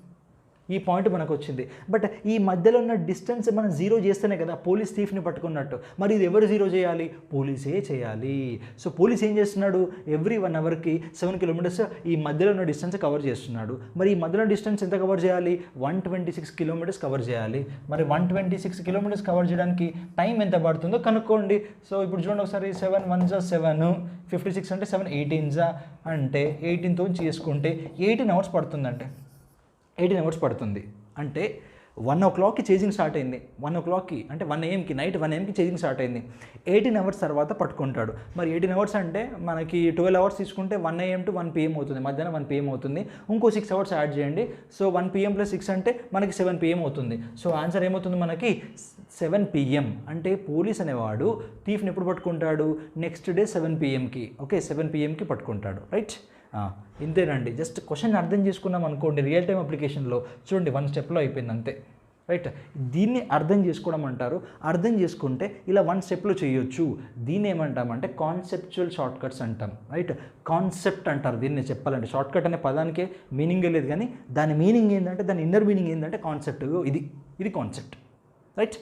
ఈ పాయింట్ మనకు వచ్చింది. బట్ ఈ మధ్యలో ఉన్న డిస్టెన్స్ మనం జీరో చేస్తేనే కదా పోలీస్ థీఫ్ని పట్టుకున్నట్టు. మరి ఇది ఎవరు జీరో చేయాలి? పోలీసే చేయాలి. సో పోలీస్ ఏం చేస్తున్నాడు? ఎవ్రీ 1 అవర్కి 7 kilometers ఈ మధ్యలో ఉన్న డిస్టెన్స్ కవర్ చేస్తున్నాడు. మరి ఈ మధ్యలో డిస్టెన్స్ ఎంత కవర్ చేయాలి? 126 kilometers కవర్ చేయాలి. మరి 126 kilometers కవర్ చేయడానికి టైం ఎంత పడుతుందో కనుక్కోండి. సో ఇప్పుడు చూడండి ఒకసారి, 7 1s 7, 56 అంటే 7 18s అంటే 18తో చేసుకుంటే 18 hours పడుతుందంటే 18 hours పడుతుంది. అంటే 1 o'clockకి చేజింగ్ స్టార్ట్ అయింది. 1 o'clockకి అంటే 1 AMకి నైట్ 1 AMకి చేజింగ్ స్టార్ట్ అయింది. 18 hours తర్వాత పట్టుకుంటాడు. మరి 18 hours అంటే మనకి 12 hours తీసుకుంటే 1 AM to 1 PM అవుతుంది, మధ్యాహ్నం 1 PM అవుతుంది. ఇంకో 6 hours యాడ్ చేయండి. సో 1 PM + 6 అంటే మనకి 7 PM అవుతుంది. సో ఆన్సర్ ఏమవుతుంది మనకి? 7 PM. అంటే పోలీస్ అనేవాడు థీఫ్ని ఎప్పుడు పట్టుకుంటాడు? Next day 7 PMకి. ఓకే, 7 PMకి పట్టుకుంటాడు, రైట్? ఇంతేనండి. జస్ట్ క్వశ్చన్ అర్థం చేసుకున్నాం అనుకోండి, రియల్ టైం అప్లికేషన్లో చూడండి 1 స్టెప్లో అయిపోయింది అంతే, రైట్? దీన్ని అర్థం చేసుకోవడం అంటారు. అర్థం చేసుకుంటే ఇలా 1 స్టెప్లో చేయొచ్చు. దీన్ని ఏమంటామంటే కాన్సెప్చువల్ షార్ట్ కట్స్ అంటాం, రైట్? కాన్సెప్ట్ అంటారు దీన్ని చెప్పాలంటే. షార్ట్ కట్ అనే పదానికే మీనింగే లేదు, కానీ దాని మీనింగ్ ఏంటంటే, దాని ఇన్నర్ మీనింగ్ ఏంటంటే కాన్సెప్ట్. ఇది కాన్సెప్ట్, రైట్?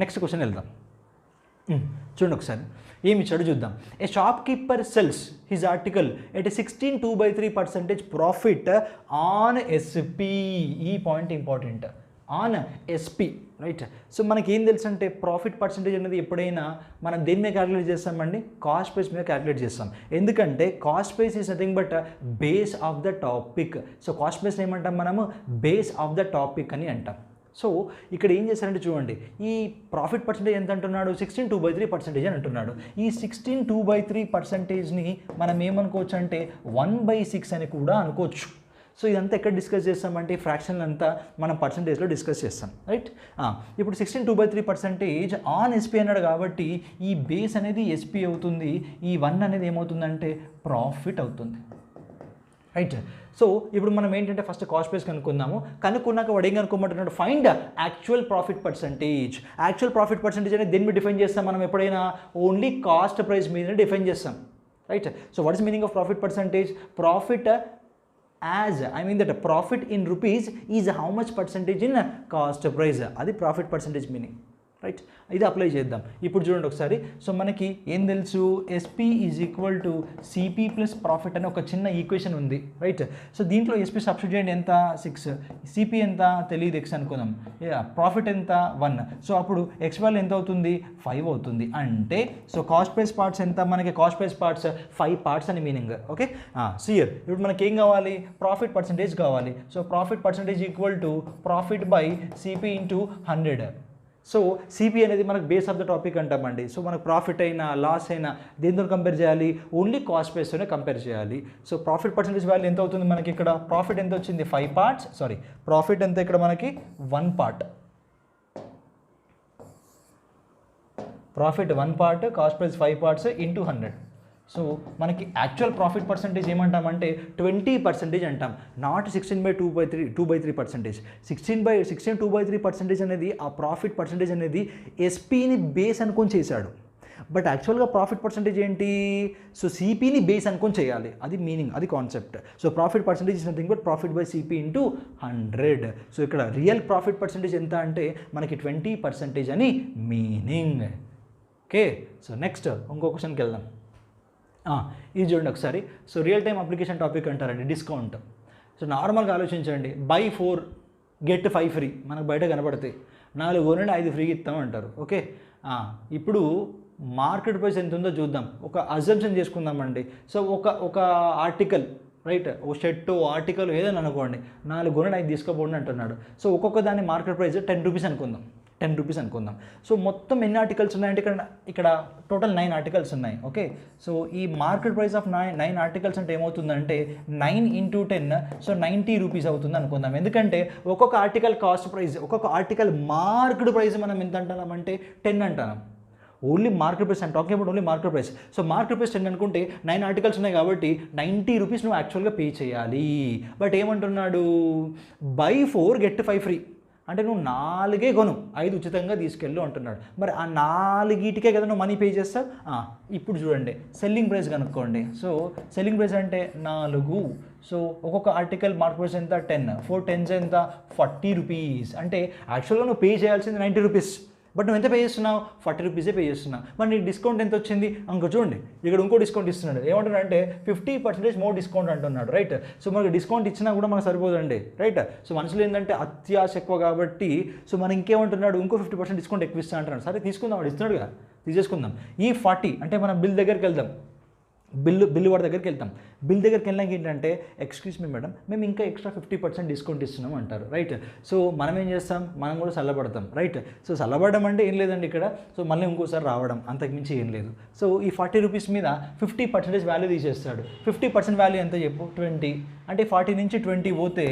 నెక్స్ట్ క్వశ్చన్ వెళ్దాం. చూడండి ఒకసారి ఏమి ఇచ్చాడు చూద్దాం. A shopkeeper sells his article at 16.2/3% profit on SP. ఈ point important, on SP, right? So మనకి ఏం తెలుసు అంటే ప్రాఫిట్ పర్సంటేజ్ అనేది ఎప్పుడైనా మనం దేని మీద క్యాలిక్యులేట్ చేస్తామండి? కాస్ట్ ప్రైస్ మీద క్యాలిక్యులేట్ చేస్తాం. ఎందుకంటే cost price is nothing but base of the topic. So cost price ఏమంటాం మనము? బేస్ ఆఫ్ ద టాపిక్ అని అంటాం. సో ఇక్కడ ఏం చేశారంటే చూడండి, ఈ ప్రాఫిట్ పర్సంటేజ్ ఎంత అంటున్నాడు? 16.2/3% అని అంటున్నాడు. ఈ 16.2/3%ని మనం ఏమనుకోవచ్చు అంటే 1/6 అని కూడా అనుకోవచ్చు. సో ఇదంతా ఎక్కడ డిస్కస్ చేస్తామంటే ఫ్రాక్షన్ అంతా మనం పర్సంటేజ్లో డిస్కస్ చేస్తాం, రైట్? ఇప్పుడు 16.2/3% ఆన్ ఎస్పీ అన్నాడు కాబట్టి ఈ బేస్ అనేది ఎస్పీ అవుతుంది. ఈ 1 అనేది ఏమవుతుందంటే ప్రాఫిట్ అవుతుంది, రైట్? సో ఇప్పుడు మనం ఏంటంటే ఫస్ట్ కాస్ట్ ప్రైస్ కనుక్కుందాము. కనుక్కున్నాక వాడు ఏం కనుక్కోమంటున్నాడు? Find actual profit percentage. Actual profit percentage అనేది దేని మీద డిఫైన్ చేస్తాం మనం? ఎప్పుడైనా ఓన్లీ కాస్ట్ ప్రైస్ మీద డిఫైన్ చేస్తాం, right? So what is meaning of profit percentage? Profit that profit in rupees is how much percentage in cost price. అది profit percentage meaning, right. ఇది అప్లై చేద్దాం. ఇప్పుడు చూడండి ఒకసారి. సో మనకి ఏం తెలుసు, SP is equal to CP plus profit అనే ఒక చిన్న ఈక్వేషన్ ఉంది, రైట్. సో దీంట్లో ఎస్పీ సబ్స్టిట్యూట్ ఎంత 6, సిపి ఎంత తెలియదు ఎక్స్ అనుకుందాం, ప్రాఫిట్ ఎంత 1. సో అప్పుడు ఎక్స్ వాల్యూ ఎంత అవుతుంది 5 అవుతుంది. అంటే సో కాస్ట్ ప్రైస్ పార్ట్స్ ఎంత, మనకి కాస్ట్ ప్రైస్ పార్ట్స్ 5 పార్ట్స్ అని మీనింగ్. ఓకే, సియర్ ఇప్పుడు మనకి ఏం కావాలి, ప్రాఫిట్ పర్సంటేజ్ కావాలి. So profit percentage equal to profit by CP into 100. So CP అనేది మనకు బేస్ ఆఫ్ ద టాపిక్ అంటామండి. సో మనకు ప్రాఫిట్ అయినా లాస్ అయినా దేంతో కంపేర్ చేయాలి, ఓన్లీ కాస్ట్ బేస్తోనే కంపేర్ చేయాలి. సో ప్రాఫిట్ పర్సెంటేజ్ వాల్యూ ఎంత అవుతుంది మనకి, ఇక్కడ ప్రాఫిట్ ఎంత వచ్చింది 5 పార్ట్స్, సారీ ప్రాఫిట్ ఎంత ఇక్కడ మనకి 1 part, profit 1 part, cost price 5 parts into 100. So మనకి యాక్చువల్ ప్రాఫిట్ పర్సంటేజ్ ఏమంటామంటే 20% అంటాం, నాట్ 16/2/3%. 16/2/3% అనేది ఆ ప్రాఫిట్ పర్సంటేజ్ అనేది ఎస్పీని బేస్ అనుకొని చేశాడు. బట్ యాక్చువల్గా ప్రాఫిట్ పర్సంటేజ్ ఏంటి, సో సిపిని బేస్ అనుకొని చేయాలి, అది మీనింగ్, అది concept. So profit percentage is nothing but profit by CP into 100. So ఇక్కడ రియల్ ప్రాఫిట్ పర్సంటేజ్ ఎంత అంటే మనకి 20% అని మీనింగ్. ఓకే, సో నెక్స్ట్ ఇంకో క్వశ్చన్కి వెళ్దాం. ఇది చూడండి ఒకసారి. So real time application topic అంటారండి డిస్కౌంట్. సో నార్మల్గా ఆలోచించండి, బై 4 గెట్ 5 ఫ్రీ మనకు బయట కనబడతాయి, 4 కొనండి 5 ఫ్రీగా ఇస్తాం అంటారు. ఓకే, ఇప్పుడు మార్కెట్ ప్రైస్ ఎంత ఉందో చూద్దాం, ఒక అజంప్షన్ చేసుకుందామండి. సో ఒక ఆర్టికల్, రైట్, ఒక షర్ట్ ఆర్టికల్ ఏదైనా అనుకోండి, 4 కొనండి 5 తీసుకోపోండి అంటున్నాడు. సో ఒక్కొక్క దాని మార్కెట్ ప్రైస్ 10 రూపీస్ అనుకుందాం, 10 రూపీస్ అనుకుందాం. సో మొత్తం ఎన్ని ఆర్టికల్స్ ఉన్నాయంటే ఇక్కడ టోటల్ 9 ఆర్టికల్స్ ఉన్నాయి. ఓకే, సో ఈ మార్కెట్ ప్రైస్ ఆఫ్ 9 ఆర్టికల్స్ అంటే ఏమవుతుందంటే 9 × 10, సో 90 రూపీస్ అవుతుంది అనుకుందాం. ఎందుకంటే ఒక్కొక్క ఆర్టికల్ కాస్ట్ ప్రైస్, ఒక్కొక్క ఆర్టికల్ మార్కెట్ ప్రైస్ మనం ఎంత అంటున్నామంటే 10 అంటున్నాం. Only market price, and talking about only market price. So market price 10 అనుకుంటే 9 ఆర్టికల్స్ ఉన్నాయి కాబట్టి 90 రూపీస్ నువ్వు యాక్చువల్గా పే చేయాలి. బట్ ఏమంటున్నాడు, బై 4 గెట్ 5 ఫ్రీ అంటే నువ్వు 4 కొను 5 ఉచితంగా తీసుకెళ్ళు అంటున్నాడు. మరి ఆ 4కే కదా నువ్వు మనీ పే చేస్తావు. ఇప్పుడు చూడండి సెల్లింగ్ ప్రైస్ కనుక్కోండి. సో సెల్లింగ్ ప్రైస్ అంటే 4. సో ఒక్కొక్క ఆర్టికల్ మార్కెట్ ప్రైస్ ఎంత 10, 4 10s ఎంత 40 రూపీస్. అంటే యాక్చువల్గా నువ్వు పే చేయాల్సింది 90 రూపీస్, బట్ నువ్వు ఎంత పే చేస్తున్నావు 40 రూపీసే పే చేస్తున్నావు. మరి నీకు డిస్కౌంట్ ఎంత వచ్చింది, ఇంకో చూడండి ఇక్కడ ఇంకో డిస్కౌంట్ ఇస్తున్నాడు. ఏమంటున్నాడు అంటే 50% మోర్ డిస్కౌంట్ అంటున్నాడు, రైట్. సో మనకి డిస్కౌంట్ ఇచ్చినా కూడా మనకు సరిపోదండి, రైట్. సో మనుషులు ఏంటంటే అత్యాశ ఎక్కువ కాబట్టి సో మనం ఇంకేమంటున్నాడు, ఇంకో 50% డిస్కౌంట్ ఎక్కువ ఇస్తా అంటున్నాడు. సరే తీసుకుందాం, వాడు ఇస్తున్నాడు కదా, తీసేసుకుందాం. ఈ 40 అంటే మనం బిల్ దగ్గరికి వెళ్దాం, బిల్లు వాడి దగ్గరికి వెళ్తాం. బిల్ దగ్గరికి వెళ్ళాక ఏంటంటే ఎక్స్క్యూజ్ మీ మేడం, మేము ఇంకా ఎక్స్ట్రా 50% డిస్కౌంట్ ఇస్తున్నాం అంటారు, రైట్. సో మనం ఏం చేస్తాం, మనం కూడా చల్లబడతాం, రైట్. సో చల్లబడడం అంటే ఏం లేదండి ఇక్కడ, సో మళ్ళీ ఇంకోసారి రావడం, అంతకుమించి ఏం లేదు. సో ఈ 40 రూపీస్ మీద 50% వాల్యూ తీసేస్తాడు. 50% వాల్యూ ఎంత చెప్పు 20. అంటే 40 నుంచి 20 పోతే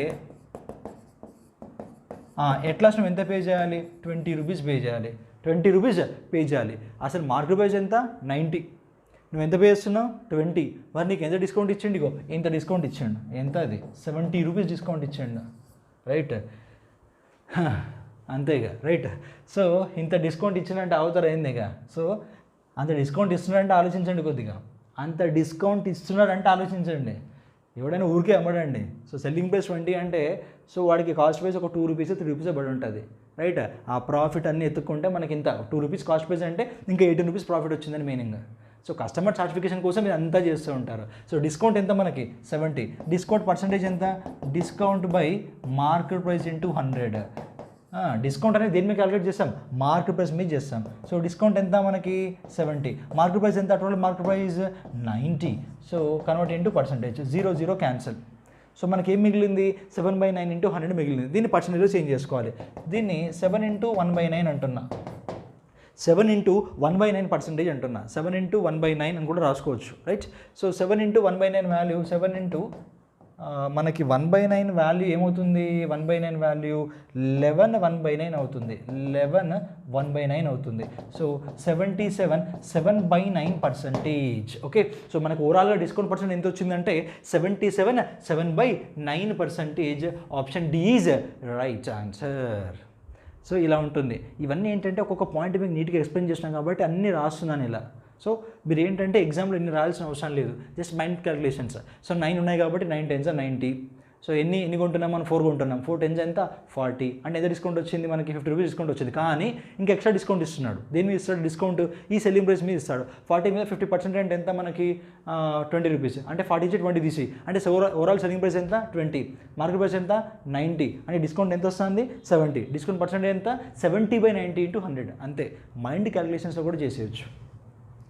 ఎట్లాస్ట్ నువ్వు ఎంత పే చేయాలి, 20 రూపీస్ పే చేయాలి. 20 రూపీస్ పే చేయాలి. అసలు మార్కెట్ ప్రైస్ ఎంత 90, నువ్వు ఎంత పే చేస్తున్నావు 20. మరి నీకు ఎంత డిస్కౌంట్ ఇచ్చిండు, ఇగో ఇంత డిస్కౌంట్ ఇచ్చిండు, ఎంత అది 70 రూపీస్ డిస్కౌంట్ ఇచ్చిండు, రైట్. అంతేగా, రైట్. సో ఇంత డిస్కౌంట్ ఇచ్చిందంటే అవతల అయిందిగా. సో అంత డిస్కౌంట్ ఇస్తున్నాడంటే ఆలోచించండి కొద్దిగా, అంత డిస్కౌంట్ ఇస్తున్నాడంటే ఆలోచించండి. ఎవడైనా ఊరికే అమ్మడండి. సో సెల్లింగ్ ప్రైస్ 20 అంటే సో వాడికి కాస్ట్ ప్రైస్ ఒక 2 రూపీస్ 3 రూపీస్ పడి ఉంటుంది, రైట్. ఆ ప్రాఫిట్ అన్నీ ఎత్తుక్కుంటే మనకి ఇంత 2 రూపీస్ కాస్ట్ ప్రైస్ అంటే ఇంకా 18 రూపీస్ ప్రాఫిట్ వచ్చిందని మీనింగ్. సో కస్టమర్ సాటిస్ఫికేషన్ కోసం మీరు అంతా చేస్తూ ఉంటారు. సో డిస్కౌంట్ ఎంత మనకి 70, డిస్కౌంట్ పర్సంటేజ్ ఎంత, discount by market price into 100. Discount అనేది దేని మీద క్యాలిక్యులేట్ చేస్తాం, మార్కెట్ ప్రైస్ మీద చేస్తాం. సో డిస్కౌంట్ ఎంత మనకి 70, మార్కెట్ ప్రైస్ ఎంత, total market price 90. So convert into percentage, 0 0 cancel. So మనకి ఏం మిగిలింది 7/9 ఇంటూ 100 మిగిలింది. దీన్ని పర్సంటేజ్లో చేంజ్ చేసుకోవాలి. దీన్ని 7 × 1/9 అంటున్నా, 7 × 1/9% అంటున్నా, 7 × 1/9 అని కూడా రాసుకోవచ్చు, రైట్. సో 7 × 1/9 వాల్యూ 7 × మనకి 1/9 వాల్యూ ఏమవుతుంది, 1/9 వాల్యూ 11 1/9 అవుతుంది, 11 1/9 అవుతుంది. సో 77 7/9%. ఓకే, సో మనకు ఓవరాల్గా డిస్కౌంట్ పర్సెంట్ ఎంత వచ్చిందంటే 77 7/9%. Option D is right answer. So ఇలా ఉంటుంది. ఇవన్నీ ఏంటంటే ఒక్కొక్క పాయింట్ మీకు నీట్గా ఎక్స్ప్లెయిన్ చేసినాం కాబట్టి అన్నీ రాస్తున్నాను ఇలా. సో మీరు ఏంటంటే ఎగ్జామ్లో ఇన్ని రాయాల్సిన అవసరం లేదు, జస్ట్ మైండ్ క్యాలిక్యులేషన్స్. సో 9 ఉన్నాయి కాబట్టి 9 10s 90. సో ఎన్ని కొంటున్నాం మనం 4 కొంటున్నాం, 4 10s ఎంత 40, అంటే ఎంత డిస్కౌంట్ వచ్చింది మనకి 50 రూపీస్ డిస్కౌంట్ వచ్చింది. కానీ ఇంకా ఎక్స్ట్రా డిస్కౌంట్ ఇస్తున్నాడు. దేని మీద ఇస్తాడు డిస్కౌంట్? ఈ సెల్లింగ్ ప్రైస్ మీద ఇస్తాడు. 40 మీద 50% అంటే ఎంత మనకి 20 రూపీస్, అంటే 40 నుంచి 20 తీసి, అంటే ఓవరాల్ సెల్లింగ్ ప్రైస్ ఎంత 20, మార్కెట్ ప్రైస్ ఎంత 90, అంటే డిస్కౌంట్ ఎంత వస్తుంది 70, డిస్కౌంట్ పర్సెంటేజ్ ఎంత 70/90 × 100. అంతే, మైండ్ క్యాలిక్యులేషన్స్లో కూడా చేసేయచ్చు.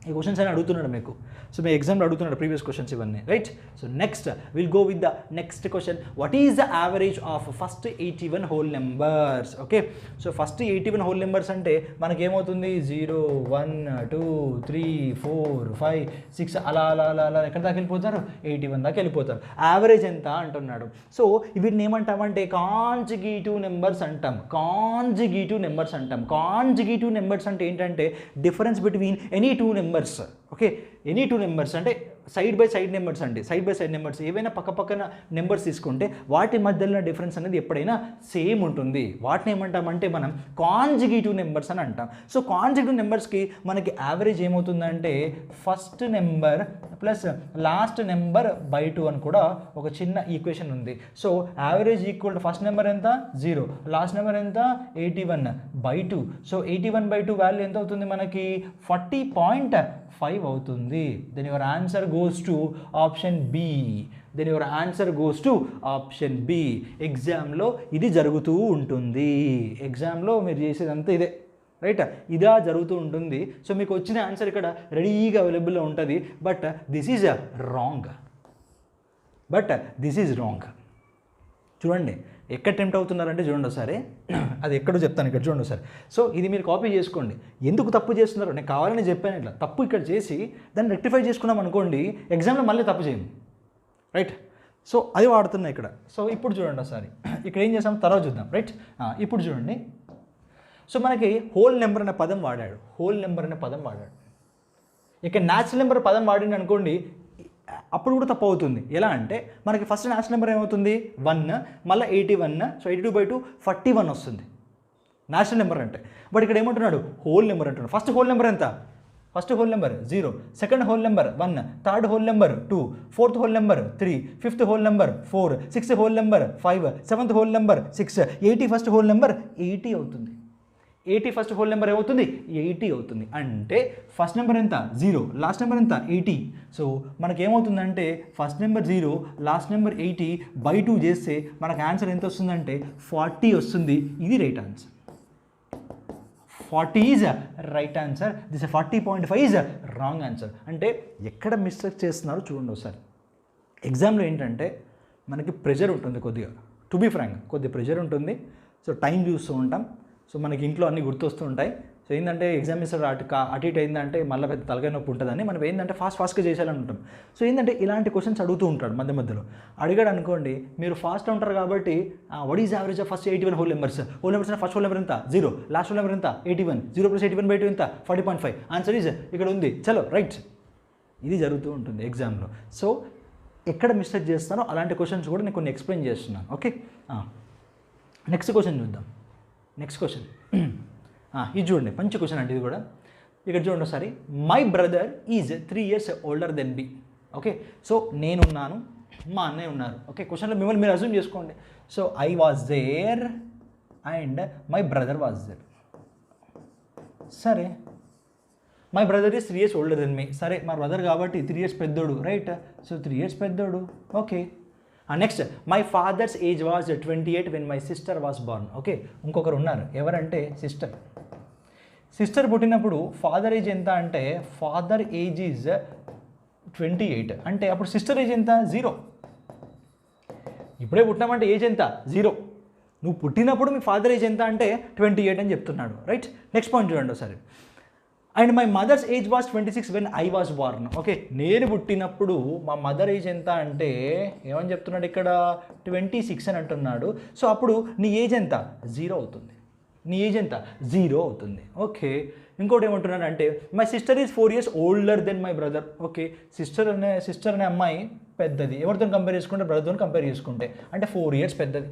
ఈ క్వశ్చన్స్ అని అడుగుతున్నాడు మీకు. సో మీ ఎగ్జామ్లో అడుగుతున్నాడు ప్రీవియస్ క్వశ్చన్స్ ఇవన్నీ, right? So next will go with the next question. What is the average of first 81 whole numbers? Okay, so first 81 whole numbers అంటే మనకేమవుతుంది 0 1 2 3 4 5 6 అలా అలా అలా అలా ఎక్కడ దాకా వెళ్ళిపోతారు 81 దాకా వెళ్ళిపోతారు. యావరేజ్ ఎంత అంటున్నాడు. సో వీటిని ఏమంటామంటే కాంజిగేటివ్ నెంబర్స్ అంటాం. కాంజిగేటివ్ నెంబర్స్ అంటాం. కాంజిగేటివ్ నెంబర్స్ అంటే ఏంటంటే difference between any two numbers. Okay, any two numbers అంటే సైడ్ బై సైడ్ నెంబర్స్ అండి. సైడ్ బై సైడ్ నెంబర్స్ ఏవైనా పక్కన నెంబర్స్ తీసుకుంటే వాటి మధ్యలో డిఫరెన్స్ అనేది ఎప్పుడైనా సేమ్ ఉంటుంది. వాటిని ఏమంటామంటే మనం కాంజిగేటివ్ నెంబర్స్ అని అంటాం. సో కాంజిగేటివ్ నెంబర్స్కి మనకి యావరేజ్ ఏమవుతుందంటే first number plus last number by 2 అని కూడా ఒక చిన్న ఈక్వేషన్ ఉంది. So average equal to first number ఎంత 0, లాస్ట్ నెంబర్ ఎంత 81/2. సో 81/2 వాల్యూ ఎంత అవుతుంది మనకి 40.5 అవుతుంది. Then your answer goes to option B. Then your answer goes to option B. ఎగ్జామ్లో ఇది జరుగుతూ ఉంటుంది. ఎగ్జామ్లో మీరు చేసేదంతా ఇదే, రైట్? ఇదా జరుగుతూ ఉంటుంది. సో మీకు వచ్చిన ఆన్సర్ ఇక్కడ రెడీగా అవైలబుల్లో ఉంటుంది. But this is wrong. చూడండి ఎక్కడ టెంప్ట్ అవుతున్నారంటే చూడండి ఒకసారి, అది ఎక్కడో చెప్తాను, ఇక్కడ చూడండి ఒకసారి. సో ఇది మీరు కాపీ చేసుకోండి. ఎందుకు తప్పు చేస్తున్నారు నేను కావాలని చెప్పాను. ఇట్లా తప్పు ఇక్కడ చేసి దాన్ని రెక్టిఫై చేసుకున్నాం అనుకోండి, ఎగ్జామ్లో మళ్ళీ తప్పు చేయము, రైట్? సో అది వాడుతున్నా ఇక్కడ. సో ఇప్పుడు చూడండి ఒకసారి, ఇక్కడ ఏం చేసాం తర్వాత చూద్దాం, రైట్? ఇప్పుడు చూడండి. సో మనకి హోల్ నెంబర్ అనే పదం వాడాడు. ఇక న్యాచురల్ నెంబర్ పదం వాడింది అనుకోండి, అప్పుడు కూడా తప్పు అవుతుంది. ఎలా అంటే మనకి ఫస్ట్ న్యాచురల్ నెంబర్ ఏమవుతుంది 1, మళ్ళీ 81, సో 82/2 41 వస్తుంది న్యాచురల్ నెంబర్ అంటే. బట్ ఇక్కడ ఏమంటున్నాడు హోల్ నెంబర్ అంటున్నాడు. ఫస్ట్ హోల్ నెంబర్ ఎంత? First whole number 0, second whole number 1, third whole number 2, fourth whole number 3, fifth whole number 4, sixth whole number 5, seventh whole number 6, 80 first whole number 80 అవుతుంది. 80 first whole number ఏమవుతుంది 80 అవుతుంది. అంటే first number ఎంత 0, last number ఎంత 80. So మనకేమవుతుందంటే first number 0, last number 80/2 చేస్తే మనకు answer ఎంత వస్తుందంటే 40 వస్తుంది. ఇది right answer. 40 is right answer. This 40.5 is wrong answer. అంటే ఎక్కడ మిస్టేక్ చేస్తున్నారో చూడండి ఒకసారి. ఎగ్జామ్లో ఏంటంటే మనకి ప్రెషర్ ఉంటుంది కొద్దిగా, టు బీ ఫ్రాంక్ కొద్దిగా ప్రెషర్ ఉంటుంది. సో టైం చూస్తూ ఉంటాం. సో మనకి ఇంట్లో అన్నీ గుర్తొస్తూ ఉంటాయి. సో ఏంటంటే ఎగ్జామ్ ఇస్తారు అటు ఇటు అయిందంటే మళ్ళీ పెద్ద తలకాయ నొప్పి ఉంటుందని మనం ఏంటంటే ఫాస్ట్గా చేసేయాలని ఉంటాం. సో ఏంటంటే ఇలాంటి క్వశ్చన్స్ అడుగుతూ ఉంటాడు మధ్యలో. అడిగాడు అనుకోండి, మీరు ఫాస్ట్ ఉంటారు కాబట్టి what is average of first 81 whole numbers first whole number ఎంత 0, లాస్ట్ హోల్ నెంబర్ ఎంత 81, 0 + 81/2 ఎంత 40.5. ఆన్సర్ ఈజ్ ఇక్కడ ఉంది. చలో రైట్. ఇది జరుగుతూ ఉంటుంది ఎగ్జామ్లో. సో ఎక్కడ మిస్టేక్ చేస్తానో అలాంటి క్వశ్చన్స్ కూడా నేను కొన్ని ఎక్స్ప్లెయిన్ చేస్తున్నాను. ఓకే, నెక్స్ట్ క్వశ్చన్ చూద్దాం. నెక్స్ట్ క్వశ్చన్ ఇది చూడండి, మంచి క్వశ్చన్ అంటే ఇది కూడా. ఇక్కడ చూడండి ఒకసారి. My brother is 3 years older than me. Okay, so నేనున్నాను, మా అన్నయ్య ఉన్నారు. ఓకే, క్వశ్చన్లో మిమ్మల్ని మీరు అజ్యూమ్ చేసుకోండి. So I was there and my brother was there. సరే, my brother is 3 years older than me. సరే, మా బ్రదర్ కాబట్టి 3 years పెద్దోడు, రైట్? సో 3 years పెద్దోడు. Okay, next my father's age was 28 when my sister was born. Okay, ఇంకొకరు ఉన్నారు, ఎవరంటే sister. Sister పుట్టినప్పుడు ఫాదర్ ఏజ్ ఎంత అంటే ఫాదర్ ఏజ్ ఈజ్ 28, అంటే అప్పుడు సిస్టర్ ఏజ్ ఎంత 0. ఇప్పుడే పుట్టినామంటే ఏజ్ ఎంత 0. నువ్వు పుట్టినప్పుడు మీ ఫాదర్ ఏజ్ ఎంత అంటే 28 అని చెప్తున్నాడు, రైట్? నెక్స్ట్ పాయింట్ చూడండి ఒకసారి. And my mother's age was 26 when I was born. Okay, నేను పుట్టినప్పుడు మా మదర్ ఏజ్ ఎంత అంటే ఏమని చెప్తున్నాడు ఇక్కడ 26 అని అంటున్నాడు. సో అప్పుడు నీ ఏజ్ ఎంత 0 అవుతుంది. నీ ఏజ్ ఎంత 0 అవుతుంది. ఓకే, ఇంకోటి ఏమంటున్నాడు అంటే my sister is 4 years older than my brother. Okay, sister అనే అమ్మాయి పెద్దది. ఎవరితో కంపేర్ చేసుకుంటే బ్రదర్తో కంపేర్ చేసుకుంటే, అంటే 4 years పెద్దది.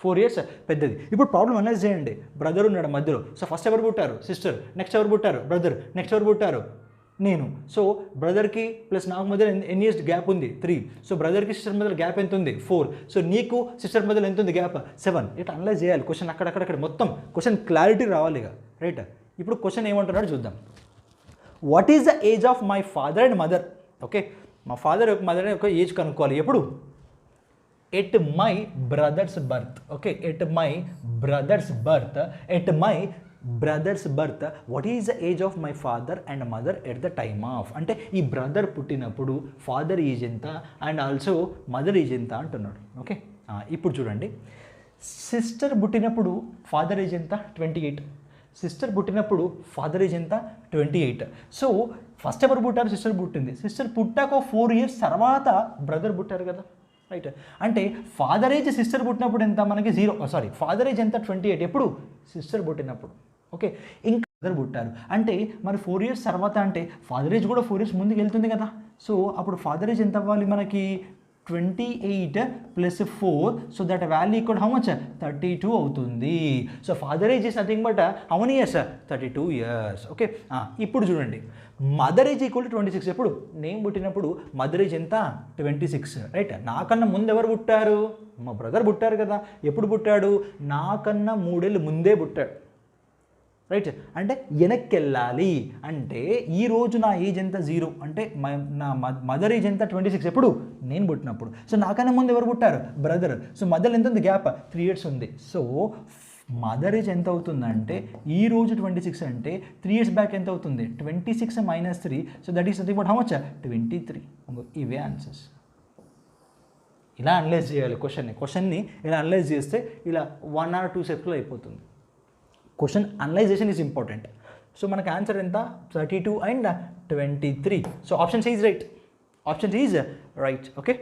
4 years పెద్దది. ఇప్పుడు ప్రాబ్లం అనలైజ్ చేయండి. బ్రదర్ ఉన్నాడు మధ్యలో. సో ఫస్ట్ ఎవరు పుట్టారు సిస్టర్, నెక్స్ట్ ఎవరు పుట్టారు బ్రదర్, నెక్స్ట్ ఎవరు పుట్టారు నేను. సో బ్రదర్కి ప్లస్ నాకు మధ్యలో ఎన్ని ఇయర్స్ గ్యాప్ ఉంది 3. సో బ్రదర్కి సిస్టర్ మధ్యలో గ్యాప్ ఎంత ఉంది 4. సో నీకు సిస్టర్ మధ్యలో ఎంత ఉంది గ్యాప్ 7. ఇట్లా అనలైజ్ చేయాలి క్వశ్చన్ అక్కడక్కడ మొత్తం క్వశ్చన్ క్లారిటీ రావాలి ఇక రైట్. ఇప్పుడు క్వశ్చన్ ఏమంటున్నాడు చూద్దాం. What is the age of my father and mother? Okay, మా ఫాదర్ యొక్క మదర్ యొక్క ఏజ్ కనుక్కోవాలి. ఎప్పుడు? At my brothers birth. Okay, at my brothers birth, at my brothers birth what is the age of my father and mother at the time of. అంటే ఈ brother పుట్టినప్పుడు father age ఎంత and also mother age ఎంత అంటున్నాడు. Okay, ఇప్పుడు చూడండి, sister పుట్టినప్పుడు father age ఎంత 28. సిస్టర్ పుట్టినప్పుడు ఫాదర్ ఏజ్ ఎంత 28. సో ఫస్ట్ ఎవరు పుట్టారు? సిస్టర్ పుట్టింది. సిస్టర్ పుట్టాక 4 years తర్వాత బ్రదర్ పుట్టారు కదా రైట్. అంటే ఫాదర్ ఏజ్ సిస్టర్ పుట్టినప్పుడు ఎంత మనకి 0, ఫాదర్ ఏజ్ ఎంత 28 ఎప్పుడు? సిస్టర్ పుట్టినప్పుడు. ఓకే, ఇంకా బ్రదర్ పుట్టారు అంటే మరి 4 years తర్వాత అంటే ఫాదర్ ఏజ్ కూడా 4 years ముందుకు వెళ్తుంది కదా. సో అప్పుడు ఫాదర్ ఏజ్ ఎంత అవ్వాలి మనకి 28 + 4. సో దట్ వాల్యూ ఇక్కడ హౌ మచ్ 32 అవుతుంది. So father age is nothing but how many years 32 years. Okay, ఇప్పుడు చూడండి, మదర్ ఏజ్ ఈక్వల్ టు 26 ఎప్పుడు? నేను పుట్టినప్పుడు మదర్ ఏజ్ ఎంత 26 రైట్. నాకన్నా ముందు ఎవరు పుట్టారు? మా బ్రదర్ పుట్టారు కదా. ఎప్పుడు పుట్టాడు? నాకన్నా 3 ఏళ్ళు ముందే పుట్టాడు రైట్. అంటే వెనక్కి వెళ్ళాలి అంటే ఈరోజు నా ఏజ్ ఎంత 0 అంటే నా మదర్ ఏజ్ ఎంత 26 ఎప్పుడు? నేను పుట్టినప్పుడు. సో నాకన్నా ముందు ఎవరు పుట్టారు? బ్రదర్. సో మదర్ ఎంత ఉంది గ్యాప్ 3 years ఉంది. సో మదర్ ఏజ్ ఎంత అవుతుందంటే ఈరోజు 26 అంటే 3 years బ్యాక్ ఎంత అవుతుంది? 26 - 3. So that is nothing but how much 23. ఇవే ఆన్సర్స్. ఇలా అనలైజ్ చేయాలి క్వశ్చన్ని ఇలా అనలైజ్ చేస్తే ఇలా 1 or 2 steps అయిపోతుంది. Question analysation is important. So మనకు ఆన్సర్ ఎంత 32 and 23. So option is right. Option is right. Okay,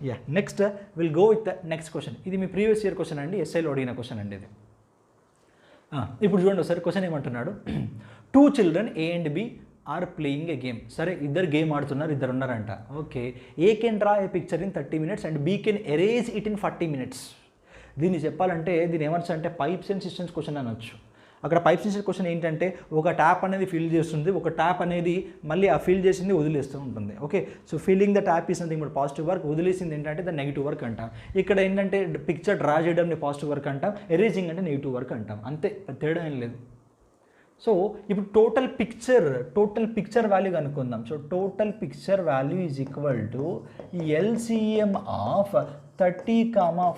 yeah. Next will go with the next question. ఇది మీ ప్రీవియస్ ఇయర్ క్వశ్చన్ అండి, ఎస్ఐలో అడిగిన క్వశ్చన్ అండి ఇది. ఇప్పుడు చూడండి ఒకసారి క్వశ్చన్ ఏమంటున్నాడు. 2 children A and B are playing a game. సరే, ఇద్దరు గేమ్ ఆడుతున్నారు, ఇద్దరు ఉన్నారంట. Okay, A can draw a picture in 30 minutes and B can erase it in 40 minutes. దీన్ని చెప్పాలంటే దీని ఏమనొచ్చు అంటే పైప్స్ అండ్ సిస్టమ్స్ క్వశ్చన్ అనొచ్చు. అక్కడ పైప్స్ అండ్ సిస్టమ్స్ క్వశ్చన్ ఏంటంటే ఒక ట్యాప్ అనేది ఫిల్ చేస్తుంది, ఒక ట్యాప్ అనేది మళ్ళీ ఆ ఫిల్ చేసింది వదిలేస్తూ ఉంటుంది. Okay, so filling the tap is something but positive work, వదిలేసింది ఏంటంటే ద నెగిటివ్ వర్క్ అంటాం. ఇక్కడ ఏంటంటే పిక్చర్ డ్రా చేయడం పాజిటివ్ వర్క్ అంటాం, ఎరేజింగ్ అంటే నెగిటివ్ వర్క్ అంటాం. అంతే, తేడా ఏం లేదు. సో ఇప్పుడు టోటల్ పిక్చర్ వాల్యూ కనుక్కుందాం. So total picture value is equal to LCM of 30,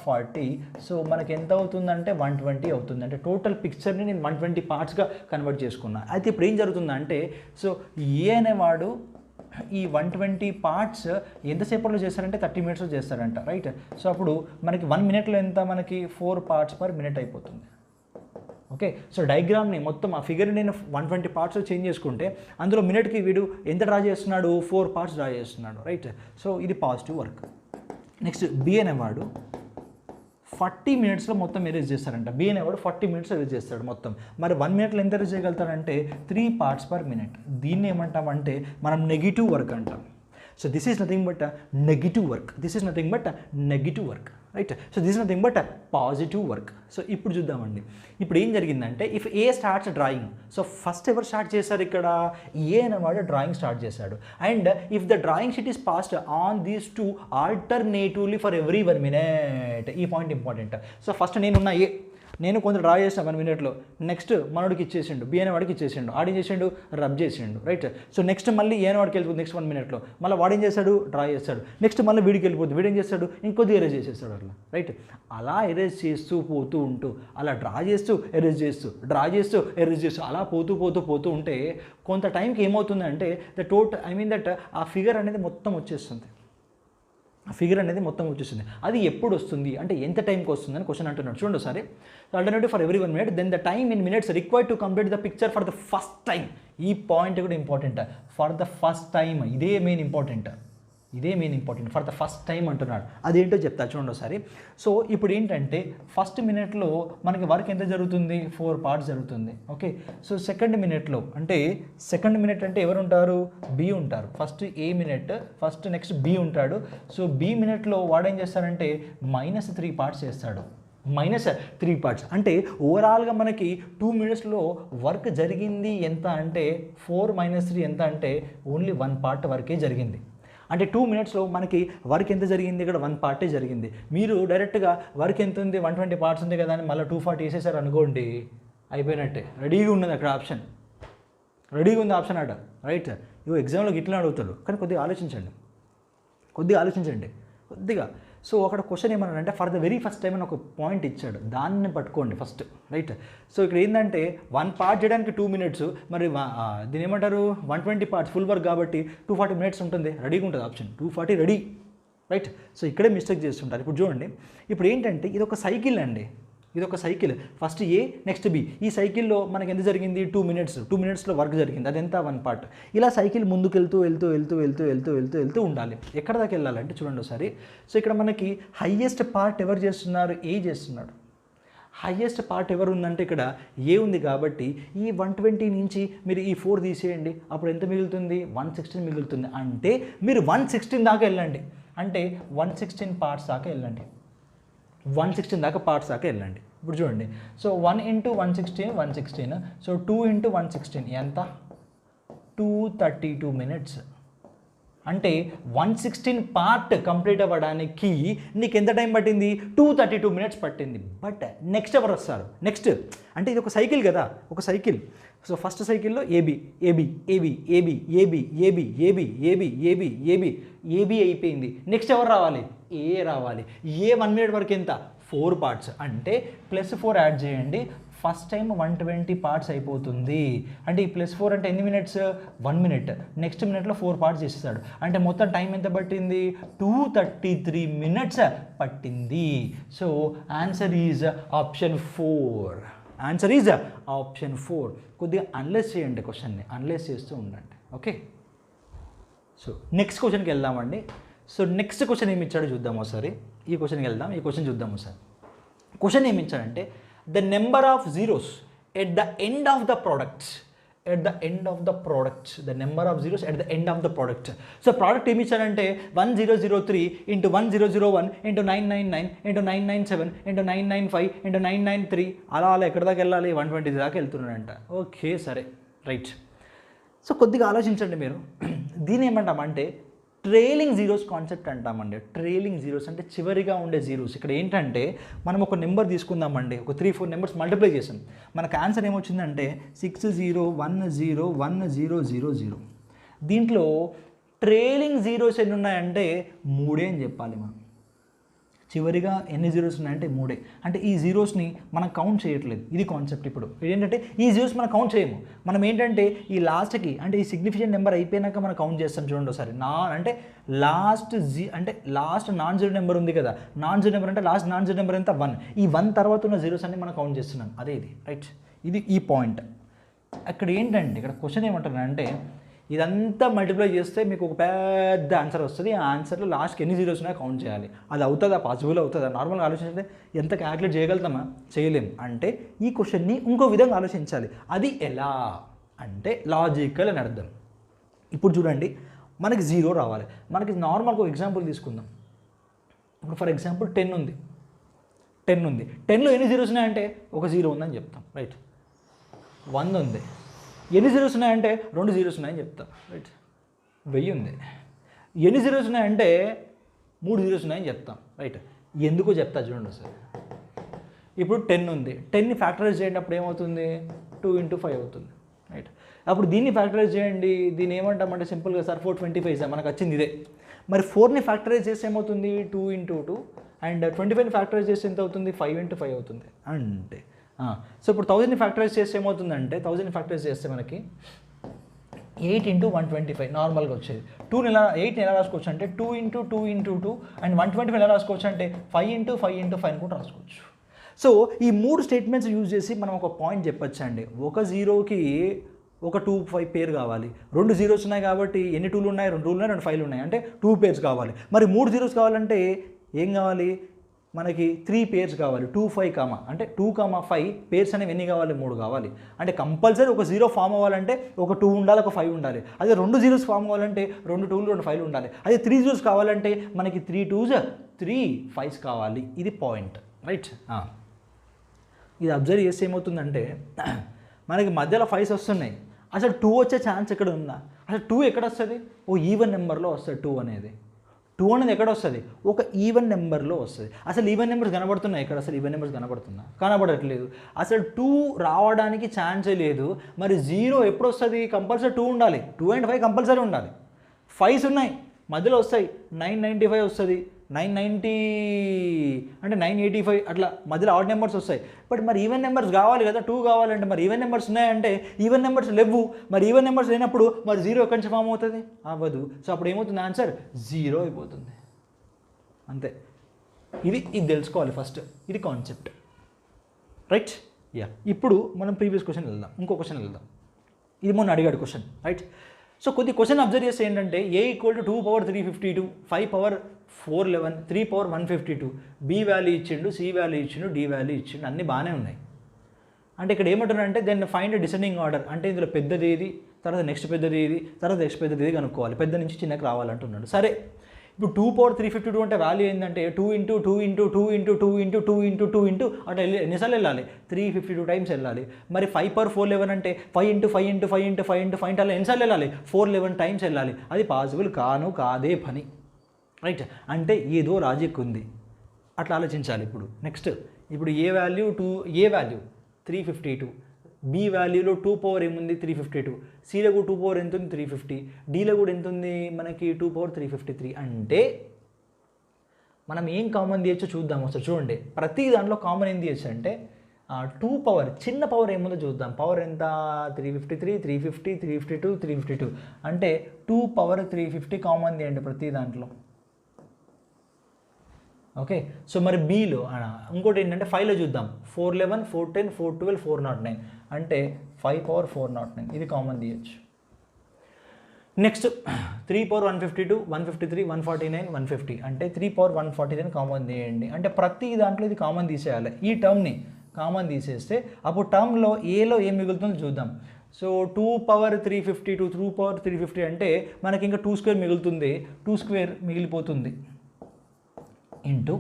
40. So మనకి ఎంత అవుతుందంటే 120 అవుతుంది. అంటే టోటల్ పిక్చర్ని నేను 120 పార్ట్స్గా కన్వర్ట్ చేసుకున్నా. అయితే ఇప్పుడు ఏం జరుగుతుందంటే సో ఏ అనేవాడు ఈ 120 పార్ట్స్ ఎంతసేపట్లో చేస్తారంటే 30 minutesలో చేస్తారంట రైట్. సో అప్పుడు మనకి 1 minute ఎంత మనకి 4 parts per minute అయిపోతుంది. ఓకే, సో డయాగ్రామ్ని మొత్తం ఆ ఫిగర్ని నేను 120 parts చేంజ్ చేసుకుంటే అందులో మినిట్కి వీడు ఎంత డ్రా చేస్తున్నాడు? 4 parts డ్రా చేస్తున్నాడు రైట్. సో ఇది పాజిటివ్ వర్క్. నెక్స్ట్ బి అనేవాడు 40 minutesలో మొత్తం ఎరేజ్ చేస్తారంట. బి అనేవాడు 40 minutes ఎరేజ్ చేస్తాడు మొత్తం. మరి 1 minute ఎంత ఎరేజ్ చేయగలుగుతాడంటే 3 parts per minute. దీన్ని ఏమంటామంటే మనం నెగిటివ్ వర్క్ అంటాం. So this is nothing but negative work. Right. So this is nothing but positive work. So ఇప్పుడు చూద్దామండి. ఇప్పుడు ఏం జరిగిందంటే if A starts drawing, so first ఎవరు స్టార్ట్ చేశారు? ఇక్కడ ఏ అనేవాడు డ్రాయింగ్ స్టార్ట్ చేశాడు. And if the drawing sheet is passed on these 2 alternatively for every 1 minute. ఈ పాయింట్ ఇంపార్టెంట్. సో ఫస్ట్ నేను కొంచెం డ్రా చేసిన 1 minute. నెక్స్ట్ మనోడికి ఇచ్చేసిండు, బి అనే వాడికి ఇచ్చేసిండు, ఆడేం చేసిండు? రబ్ చేసిండు రైట్. సో నెక్స్ట్ మళ్ళీ ఏ అనే వాడికి వెళ్ళిపోతుంది నెక్స్ట్ 1 minute. మళ్ళీ వాడేం చేస్తాడు? డ్రా చేస్తాడు. నెక్స్ట్ మళ్ళీ వీడికి వెళ్ళిపోతుంది, వీడేం చేస్తాడు? ఇంకొద్ది ఎరేజ్ చేసేస్తాడు అట్లా రైట్. అలా ఎరేజ్ చేస్తూ పోతూ ఉంటూ అలా డ్రా చేస్తూ ఎరేజ్ చేస్తూ డ్రా చేస్తూ ఎరేజ్ చేస్తూ అలా పోతూ ఉంటే కొంత టైంకి ఏమవుతుందంటే దట్ ఆ ఫిగర్ అనేది మొత్తం వచ్చేస్తుంది. అది ఎప్పుడు వస్తుంది అంటే ఎంత టైంకి వస్తుంది అని క్వశ్చన్ అంటున్నాడు. చూడండి ఒకసారి. Alternative for every 1 minute, then the time in minutes required to complete the picture for the first time. ఈ పాయింట్ కూడా important. For the first time ఇదే main important. For the first time అంటున్నాడు. అదేంటో చెప్తా చూడండి ఒకసారి. సో ఇప్పుడు ఏంటంటే ఫస్ట్ మినిట్లో మనకి వర్క్ ఎంత జరుగుతుంది? 4 parts జరుగుతుంది. ఓకే, సో సెకండ్ మినిట్ అంటే ఎవరు ఉంటారు? బి ఉంటారు. First A minute, first next B ఉంటాడు. సో బి మినిట్లో వాడేం చేస్తాడంటే -3 parts చేస్తాడు. -3 పార్ట్స్. అంటే ఓవరాల్గా మనకి 2 మినిట్స్లో వర్క్ జరిగింది ఎంత అంటే 4 - 3 ఎంత అంటే ఓన్లీ 1 పార్ట్ వరకే జరిగింది. అంటే 2 మినిట్స్లో మనకి వర్క్ ఎంత జరిగింది, ఇక్కడ 1 పార్టే జరిగింది. మీరు డైరెక్ట్గా వర్క్ ఎంత ఉంది 120 పార్ట్స్ ఉంది కదా అని మళ్ళీ 240 వేసేసారు అనుకోండి, అయిపోయినట్టే. రెడీగా ఉన్నది అక్కడ ఆప్షన్, రెడీగా ఉంది ఆప్షన్ అట, రైట్. ఇవి ఎగ్జామ్లో ఇట్లా అడుగుతాడు, కానీ కొద్దిగా ఆలోచించండి కొద్దిగా. సో అక్కడ క్వశ్చన్ ఏమన్నాడంటే for the very first time అని ఒక పాయింట్ ఇచ్చాడు, దాన్ని పట్టుకోండి ఫస్ట్, రైట్. సో ఇక్కడ ఏంటంటే 1 పార్ట్ చేయడానికి 2 మినిట్స్, మరి దీని ఏమంటారు 120 పార్ట్స్ ఫుల్ వర్క్ కాబట్టి 240 మినిట్స్ ఉంటుంది, రెడీగా ఉంటుంది ఆప్షన్ 240 రెడీ, రైట్. సో ఇక్కడే మిస్టేక్ చేస్తుంటారు. ఇప్పుడు చూడండి, ఇప్పుడు ఏంటంటే ఇది ఒక సైకిల్ అండి, ఇది ఒక సైకిల్, ఫస్ట్ ఏ నెక్స్ట్ బి. ఈ సైకిల్లో మనకి ఎంత జరిగింది 2 మినిట్స్లో వర్క్ జరిగింది, అదెంత 1 పార్ట్. ఇలా సైకిల్ ముందుకు వెళ్తూ ఉండాలి. ఎక్కడ దాకా వెళ్ళాలంటే చూడండి ఒకసారి. సో ఇక్కడ మనకి హైయెస్ట్ పార్ట్ ఎవరు చేస్తున్నారు, ఏ చేస్తున్నాడు. హైయెస్ట్ పార్ట్ ఎవరు ఉందంటే ఇక్కడ ఏ ఉంది కాబట్టి ఈ 120 నుంచి మీరు ఈ 4 తీసేయండి, అప్పుడు ఎంత మిగులుతుంది 116 మిగులుతుంది. అంటే మీరు 116 దాకా వెళ్ళండి, అంటే 116 పార్ట్స్ దాకా వెళ్ళండి, 116 దాకా పార్ట్స్ దాకా వెళ్ళండి. ఇప్పుడు చూడండి, సో 1 × 116, సో 2 × 116 ఎంత 232 మినిట్స్. అంటే 116 పార్ట్ కంప్లీట్ అవ్వడానికి నీకు ఎంత టైం పట్టింది 232 మినిట్స్ పట్టింది. బట్ నెక్స్ట్ ఎవరు వస్తారు, నెక్స్ట్ అంటే ఇది ఒక సైకిల్ కదా, ఒక సైకిల్. సో ఫస్ట్ సైకిల్లో ఏబి అయిపోయింది. నెక్స్ట్ ఎవరు రావాలి, ఏ రావాలి. ఏ 1 మినిట్ వరకు ఎంత 4 పార్ట్స్, అంటే +4 యాడ్ చేయండి, ఫస్ట్ టైం 120 పార్ట్స్ అయిపోతుంది. అంటే ఈ +4 అంటే ఎన్ని మినిట్స్ 1 మినిట్, నెక్స్ట్ మినిట్లో 4 పార్ట్స్ చేసేసాడు. అంటే మొత్తం టైం ఎంత పట్టింది 233 మినిట్స్ పట్టింది. So answer is option 4, answer is option 4. కొద్దిగా అనలైజ్ చేయండి, క్వశ్చన్ని అనలైజ్ చేస్తూ ఉండండి, ఓకే. సో నెక్స్ట్ క్వశ్చన్కి వెళ్దామండి. సో నెక్స్ట్ క్వశ్చన్ ఏమి ఇచ్చాడో చూద్దాము ఒకసారి. ఈ క్వశ్చన్కి వెళ్దాం, ఈ క్వశ్చన్ చూద్దాము ఒకసారి. క్వశ్చన్ ఏమి ఇచ్చాడంటే the number of zeros at the end of the product, the number of zeros at the end of the product. So product ఏమి ఇచ్చాడంటే 1003 × 1001 × 999 × 997 × 995 × 993 అలా ఎక్కడి దాకా వెళ్ళాలి 120 దాకా వెళ్తున్నాడంట. ఓకే సరే రైట్. సో కొద్దిగా ఆలోచించండి మీరు. దీని ఏమంటామంటే ట్రైలింగ్ జీరోస్ కాన్సెప్ట్ అంటామండి. ట్రైలింగ్ జీరోస్ అంటే చివరిగా ఉండే జీరోస్. ఇక్కడ ఏంటంటే మనం ఒక నెంబర్ తీసుకుందామండి, ఒక 3-4 నెంబర్స్ మల్టిప్లై చేసాం, మనకు ఆన్సర్ ఏమొచ్చిందంటే 60101000. దీంట్లో ట్రైలింగ్ జీరోస్ ఎన్ని ఉన్నాయంటే 3 అని చెప్పాలి మనం. చివరిగా ఎన్ని జీరోస్ ఉన్నాయంటే 3. అంటే ఈ జీరోస్ని మనం కౌంట్ చేయట్లేదు, ఇది కాన్సెప్ట్. ఇప్పుడు ఏంటంటే ఈ జీరోస్ మనం కౌంట్ చేయము, మనం ఏంటంటే ఈ లాస్ట్కి అంటే ఈ సిగ్నిఫికెంట్ నెంబర్ అయిపోయినాక మనం కౌంట్ చేస్తాం. చూడండి ఒకసారి, అంటే లాస్ట్ నాన్ జీరో నెంబర్ ఉంది కదా, నాన్ జీరో నెంబర్ అంటే లాస్ట్ నాన్ జీరో నెంబర్ ఎంత 1. ఈ 1 తర్వాత ఉన్న జీరోస్ అన్ని మనం కౌంట్ చేస్తున్నాం, అదే ఇది రైట్. ఇది ఈ పాయింట్. అక్కడ ఏంటంటే ఇక్కడ క్వశ్చన్ ఏమంటున్నారంటే ఇదంతా మల్టిప్లై చేస్తే మీకు ఒక పెద్ద ఆన్సర్ వస్తుంది. ఆ ఆన్సర్లో లాస్ట్కి ఎన్ని జీరోస్ ఉన్నాయో కౌంట్ చేయాలి. అది అవుతుందా, పాసిబుల్ అవుతుందా? నార్మల్గా ఆలోచించితే ఎంత క్యాలిక్యులేట్ చేయగలుగుతామా, చేయలేము. అంటే ఈ క్వశ్చన్ని ఇంకో విధంగా ఆలోచించాలి. అది ఎలా అంటే లాజికల్ అని అర్థం. ఇప్పుడు చూడండి, మనకి 0 రావాలి. మనకి నార్మల్గా ఒక ఎగ్జాంపుల్ తీసుకుందాం. ఇప్పుడు ఫర్ ఎగ్జాంపుల్ 10 ఉంది. 10లో ఎన్ని జీరోస్ ఉన్నాయంటే ఒక 0 ఉందని చెప్తాం, రైట్. 100 ఉంది, ఎన్ని జీరోస్ ఉన్నాయంటే 2 జీరోస్ ఉన్నాయని చెప్తా, రైట్. 1000 ఉంది, ఎన్ని జీరోస్ ఉన్నాయంటే 3 జీరోస్ ఉన్నాయని చెప్తాం, రైట్. ఎందుకో చెప్తా చూడండి సార్. ఇప్పుడు 10 ఉంది, 10ని ఫ్యాక్టరైజ్ చేయండి, అప్పుడు ఏమవుతుంది 2 × 5 అవుతుంది, రైట్. అప్పుడు దీన్ని ఫ్యాక్టరైజ్ చేయండి, దీన్ని ఏమంటామంటే సింపుల్గా సార్ 425 మనకు వచ్చింది ఇదే. మరి 4ని ఫ్యాక్టరైజ్ చేస్తే ఏమవుతుంది 2 × 2, అండ్ 25ని ఫ్యాక్టరైజ్ చేస్తే ఎంత అవుతుంది 5 × 5 అవుతుంది. అంటే సో ఇప్పుడు 1000ని ఫ్యాక్టరైజ్ చేస్తే ఏమవుతుందంటే 1000ని ఫ్యాక్టరైజ్ చేస్తే మనకి 8 × 125 నార్మల్గా వచ్చేది. 8ని ఎలా రాసుకోవచ్చు అంటే 2 × 2 × 2, అండ్ 125 ఎలా రాసుకోవచ్చు అంటే 5 × 5 × 5 కూడా రాసుకోవచ్చు. సో ఈ 3 స్టేట్మెంట్స్ యూజ్ చేసి మనం ఒక పాయింట్ చెప్పొచ్చు అండి. ఒక జీరోకి ఒక 2 5 పేరు కావాలి. 2 జీరోస్ ఉన్నాయి కాబట్టి ఎన్ని 2లు ఉన్నాయి, 2 2లు ఉన్నాయి, 2 5లు ఉన్నాయి, అంటే 2 పేర్స్ కావాలి. మరి 3 జీరోస్ కావాలంటే ఏం కావాలి, మనకి 3 పేర్స్ కావాలి. 2 5 అంటే 2 5 పేర్స్ అనేవి ఎన్ని కావాలి, 3 కావాలి. అంటే కంపల్సరీ ఒక 0 ఫామ్ అవ్వాలంటే ఒక 2 ఉండాలి, ఒక 5 ఉండాలి. అదే 2 జీరోస్ ఫామ్ అవ్వాలంటే 2 2లు 2 5లు ఉండాలి. అదే 3 జీరోస్ కావాలంటే మనకి 3 2s 3 5s కావాలి. ఇది పాయింట్, రైట్. ఇది అబ్జర్వ్ చేస్తే ఏమవుతుందంటే మనకి మధ్యలో 5s వస్తున్నాయి, అసలు 2 వచ్చే ఛాన్స్ ఎక్కడ ఉందా? అసలు 2 ఎక్కడ వస్తుంది? ఓ ఈవెన్ నెంబర్లో వస్తుంది 2 అనేది. 2 అనేది ఎక్కడ వస్తుంది? ఒక ఈవెన్ నెంబర్లో వస్తుంది. అసలు ఈవెన్ నెంబర్స్ కనబడుతున్నాయి ఇక్కడ? అసలు ఈవెన్ నెంబర్స్ కనబడుతుందా? కనబడట్లేదు. అసలు 2 రావడానికి ఛాన్సే లేదు. మరి 0 ఎప్పుడు వస్తుంది? కంపల్సరీ 2 ఉండాలి. 2 అండ్ 5 కంపల్సరీ ఉండాలి. 5s ఉన్నాయి మధ్యలో వస్తాయి, 995 వస్తుంది, 990 అంటే 985 అట్లా మధ్యలో ఆడ్ నెంబర్స్ వస్తాయి. బట్ మరి ఈవెన్ నెంబర్స్ కావాలి కదా, 2 కావాలంటే. మరి ఈవెన్ నెంబర్స్ ఉన్నాయంటే ఈవెన్ నెంబర్స్ లేవు. మరి ఈవెన్ నెంబర్స్ లేనప్పుడు మరి 0 ఎక్కడి నుంచి ఫామ్ అవుతుంది? అవ్వదు. సో అప్పుడు ఏమవుతుంది? ఆన్సర్ 0 అయిపోతుంది. అంతే. ఇది తెలుసుకోవాలి ఫస్ట్. ఇది కాన్సెప్ట్, రైట్? యా. ఇప్పుడు మనం ప్రీవియస్ క్వశ్చన్ వెళ్దాం, ఇంకో క్వశ్చన్ వెళ్దాం. ఇది మొన్న అడిగాడు క్వశ్చన్, రైట్? సో కొద్ది క్వశ్చన్ అబ్జర్వ్ చేస్తే ఏంటంటే a = 2 power 352, 5 power 411, 3 power 152, b value ఇచ్చిండు, c వాల్యూ ఇచ్చిండు, d వాల్యూ ఇచ్చిండు, అన్నీ బాగానే ఉన్నాయి. అంటే ఇక్కడ ఏమంటారంటే దెన్ ఫైండ్ డిసెండింగ్ ఆర్డర్, అంటే ఇందులో పెద్దది ఏది, తర్వాత నెక్స్ట్ పెద్దది ఏది, తర్వాత నెక్స్ట్ పెద్దది ఏది కనుక్కోవాలి. పెద్ద నుంచి చిన్నకి రావాలంటున్నాడు. సరే, ఇప్పుడు 2 power 352 అంటే వాల్యూ ఏంటంటే 2 × 2 × 2 × 2 × 2 × 2 అట్లా ఎన్నిసార్లు వెళ్ళాలి? 352 టైమ్స్ వెళ్ళాలి. మరి 5 power 411 అంటే 5 × 5 × 5 × 5 × 5 అలా ఎన్నిసార్లు వెళ్ళాలి? 411 టైమ్స్ వెళ్ళాలి. అది పాసిబుల్ కాదే పని, రైట్? అంటే ఏదో లాజిక్ ఉంది, అట్లా ఆలోచించాలి. ఇప్పుడు నెక్స్ట్, ఇప్పుడు ఏ వాల్యూ 352, బి వాల్యూలో 2 పవర్ ఏముంది? 352, సిలో కూడా 2 పవర్ ఎంత ఉంది? 350, డీలో కూడా ఎంత ఉంది మనకి? 2 పవర్ 353. అంటే మనం ఏం కామన్ తీయచ్చో చూద్దాం ఒకసారి. చూడండి, ప్రతి దాంట్లో కామన్ ఏం తీయచ్చు అంటే 2 పవర్, చిన్న పవర్ ఏముందో చూద్దాం. పవర్ ఎంత? 353, 350, 352, 352 అంటే 2 పవర్ 350 కామన్ తీయండి ప్రతి దాంట్లో. ఓకే, సో మరి బీలో ఇంకోటి ఏంటంటే 5లో చూద్దాం. 411, 410, 412, 409 అంటే 5 పవర్ 409, ఇది కామన్ తీయచ్చు. నెక్స్ట్ 3 పవర్ 152, 153, 149, 150 అంటే 3 పవర్ 149 కామన్ తీయండి. అంటే ప్రతి దాంట్లో ఇది కామన్ తీసేయాలి. ఈ టర్మ్ని కామన్ తీసేస్తే అప్పుడు టర్మ్లో ఏలో ఏం మిగులుతుందో చూద్దాం. సో 2 పవర్ 352, 2 పవర్ 350 అంటే మనకి ఇంకా 2 స్క్వేర్ మిగులుతుంది. 2 స్క్వేర్ మిగిలిపోతుంది ఇంటూ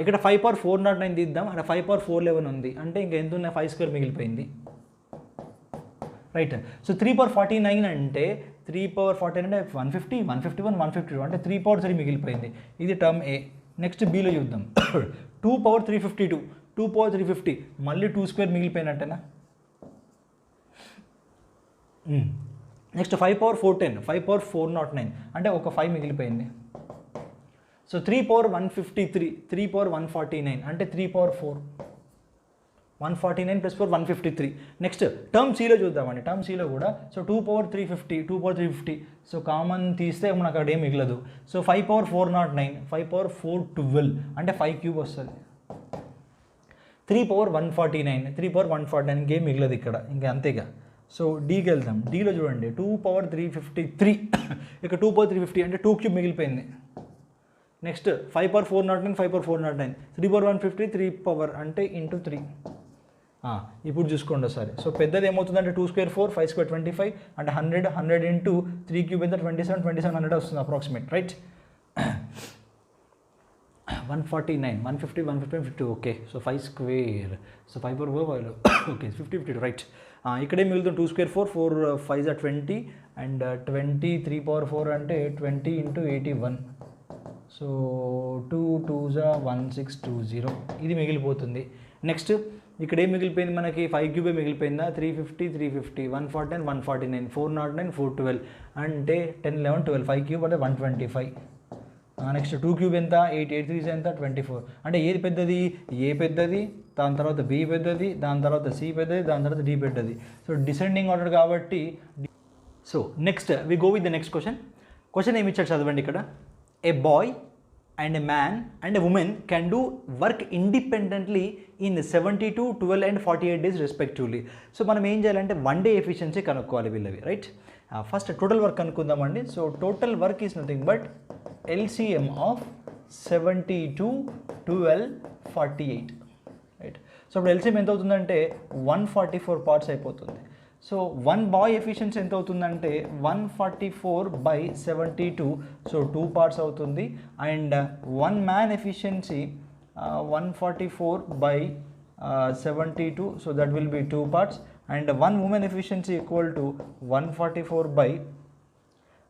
ఇక్కడ 5 పవర్ 409 తీద్దాం. అక్కడ 5 పవర్ 411 ఉంది, అంటే ఇంకా ఎంత ఉన్నాయి? 5 స్క్వేర్ మిగిలిపోయింది, రైట్? సో 3 పవర్ 49 అంటే 3 పవర్ 49 అంటే 150, 151, 152 అంటే 3 పవర్ 3 మిగిలిపోయింది. ఇది టర్మ్ ఏ. నెక్స్ట్ బీలో చూద్దాం. 2 పవర్ 352, 2 పవర్ 350 మళ్ళీ 2 స్క్వేర్ మిగిలిపోయినట్టేనా? నెక్స్ట్ 5 పవర్ 410, 5 పవర్ 409 అంటే ఒక 5 మిగిలిపోయింది. సో 3 పవర్ 153, 3 పవర్ 149 అంటే 3 పవర్ 4, 149 ప్లస్ 4 153. నెక్స్ట్ టర్మ్ సీలో చూద్దామండి. టర్మ్ సీలో కూడా so 2 power 350, 2 power 350 so common తీస్తే మనకు అక్కడ ఏం మిగలదు. సో 5 పవర్ 409, 5 పవర్ 412 అంటే 5 క్యూబ్ వస్తుంది. 3 పవర్ 149, 3 పవర్ 149 ఇంకేం మిగలదు ఇక్కడ, ఇంకా అంతేగా. సో డీకి వెళ్దాం. డీలో చూడండి 2 పవర్ 353 ఇక్కడ 2 పవర్ 350 అంటే 2 క్యూబ్ మిగిలిపోయింది. Next 5 power 409, 5 power 409, 3 power 150, 3 power అంటే ఇంటూ 3. ఇప్పుడు చూసుకోండి ఒకసారి. సో పెద్దది ఏమవుతుందంటే 2 స్క్వేర్ 4, 5 స్క్వేర్ 25 అంటే 100, 100 ఇంటూ 3 క్యూబ్ ఎంత? 27, 2700 వస్తుంది approximate, right? 149, 150, 150, 50 okay. So 5 square, so 5 power 4 okay 50, 50 right. ఇక్కడే మిగులుతుంది 2 స్క్వేర్ 4, 4 5 20 అండ్ 20, 3 పవర్ 4 అంటే 20 ఇంటూ 81. సో 2 2s 1620 ఇది మిగిలిపోతుంది. నెక్స్ట్ ఇక్కడ ఏం మిగిలిపోయింది మనకి? 5 క్యూబే మిగిలిపోయిందా? 350, 350, 149, 149, 409, 412 అంటే 10, 11, 12, 5 క్యూబ్ అంటే 125. నెక్స్ట్ 2 క్యూబ్ ఎంత? 8, 8 3s ఎంత? 24 అంటే ఏది పెద్దది? ఏ పెద్దది, దాని తర్వాత బి పెద్దది, దాని తర్వాత సి పెద్దది, దాని తర్వాత డి పెద్దది. సో డిసెండింగ్ ఆర్డర్ కాబట్టి. So next we go with the next question. Question ఏమి ఇచ్చాడు చదవండి ఇక్కడ. A boy and a man and a woman can do work independently in 72, 12 and 48 days respectively. So మనం ఏం చేయాలంటే 1 day ఎఫిషియన్సీ కనుక్కోవాలి వీళ్ళవి, రైట్? ఫస్ట్ టోటల్ వర్క్ కనుక్కుందామండి. So total work is nothing but LCM of 72, 12, 48, right? So ఇప్పుడు LCM ఎంత అవుతుందంటే 144 parts అయిపోతుంది. సో 1 బాయ్ ఎఫిషియన్సీ ఎంత అవుతుందంటే 144/72, సో 2 పార్ట్స్ అవుతుంది. And 1 man efficiency 144/72 72, so that will be 2 parts, and 1 woman efficiency equal to 144 by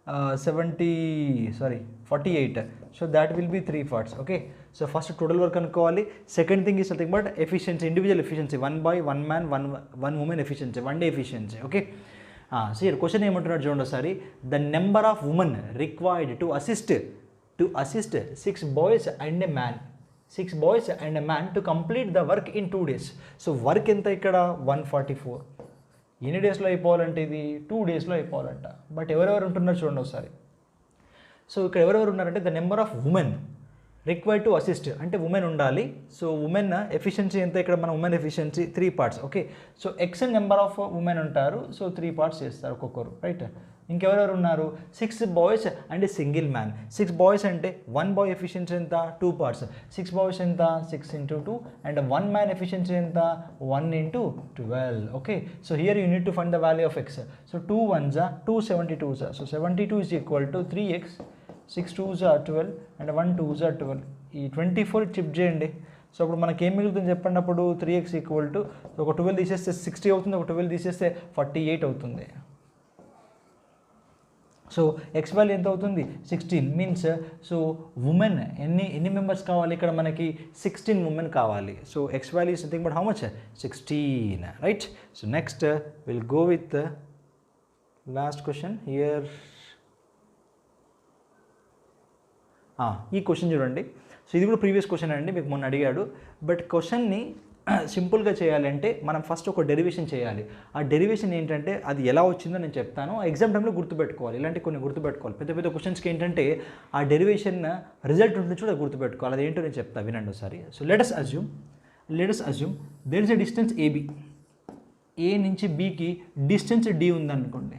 48, so that will be 3 parts. Okay, so first total work అనుకోవాలి. Second thing is nothing but efficiency, individual efficiency, 1 by 1 man 1 woman efficiency, 1 day efficiency. Okay, so here question ఏమంటున్నాడు చూడండి ఒకసారి. The number of women required to assist 6 boys and a man, 6 boys and a man to complete the work in 2 days. So work ఎంత ఇక్కడ 144. ఎన్ని డేస్లో అయిపోవాలంటే ఇది 2 డేస్లో అయిపోవాలంట. But ఎవరెవరు ఉంటున్నారు చూడండి ఒకసారి. సో ఇక్కడ ఎవరెవరు ఉన్నారంటే the number of women required to assist అంటే ఉమెన్ ఉండాలి. సో ఉమెన్ ఎఫిషియన్సీ ఎంత ఇక్కడ మన women efficiency 3 parts. Okay, so X number of women ఉంటారు. సో 3 parts చేస్తారు ఒక్కొక్కరు. రైట్, ఇంకెవరెవరు ఉన్నారు 6 boys and single man. 6 boys అంటే 1 బాయ్ ఎఫిషియన్సీ ఎంత 2 parts, 6 బాయ్స్ ఎంత 6 into 2, అండ్ 1 మ్యాన్ ఎఫిషియన్సీ ఎంత 1 into 12. Okay, so here you need to find the value of X. So 2 1s are 2 72s are, so 72 is equal to 3x, 6 2s are 12 and 1 2s are 12. ఈ 24 chip చేయండి. So అప్పుడు మనకి ఏం మిగులుతుంది చెప్పండి. అప్పుడు 3x equal to ఒక 12 తీసేస్తే 60 అవుతుంది, ఒక 12 తీసేస్తే 48 అవుతుంది. సో ఎక్స్ వాల్యూ ఎంత అవుతుంది 16 మీన్స్ సో ఉమెన్ ఎన్ని మెంబర్స్ కావాలి ఇక్కడ మనకి 16 ఉమెన్ కావాలి. So X value is something but how much 16. Right, so next will go with last question here. ఈ క్వశ్చన్ చూడండి. సో ఇది కూడా ప్రీవియస్ క్వశ్చన్ అండి, మీకు మొన్న అడిగాడు. బట్ క్వశ్చన్ని సింపుల్గా చేయాలంటే మనం ఫస్ట్ ఒక డెరివేషన్ చేయాలి. ఆ డెరివేషన్ ఏంటంటే అది ఎలా వచ్చిందో నేను చెప్తాను. ఎగ్జామ్ టైంలో గుర్తుపెట్టుకోవాలి, ఇలాంటి కొన్ని గుర్తుపెట్టుకోవాలి. పెద్ద పెద్ద క్వశ్చన్స్కి ఏంటంటే ఆ డెరివేషన్ రిజల్ట్ ఉంటుంది చూడ గుర్తుపెట్టుకోవాలి. అది ఏంటో నేను చెప్తాను, వినండి ఒకసారి. So let us assume there is a distance AB, A నుంచి బీకి డిస్టెన్స్ D ఉందనుకోండి.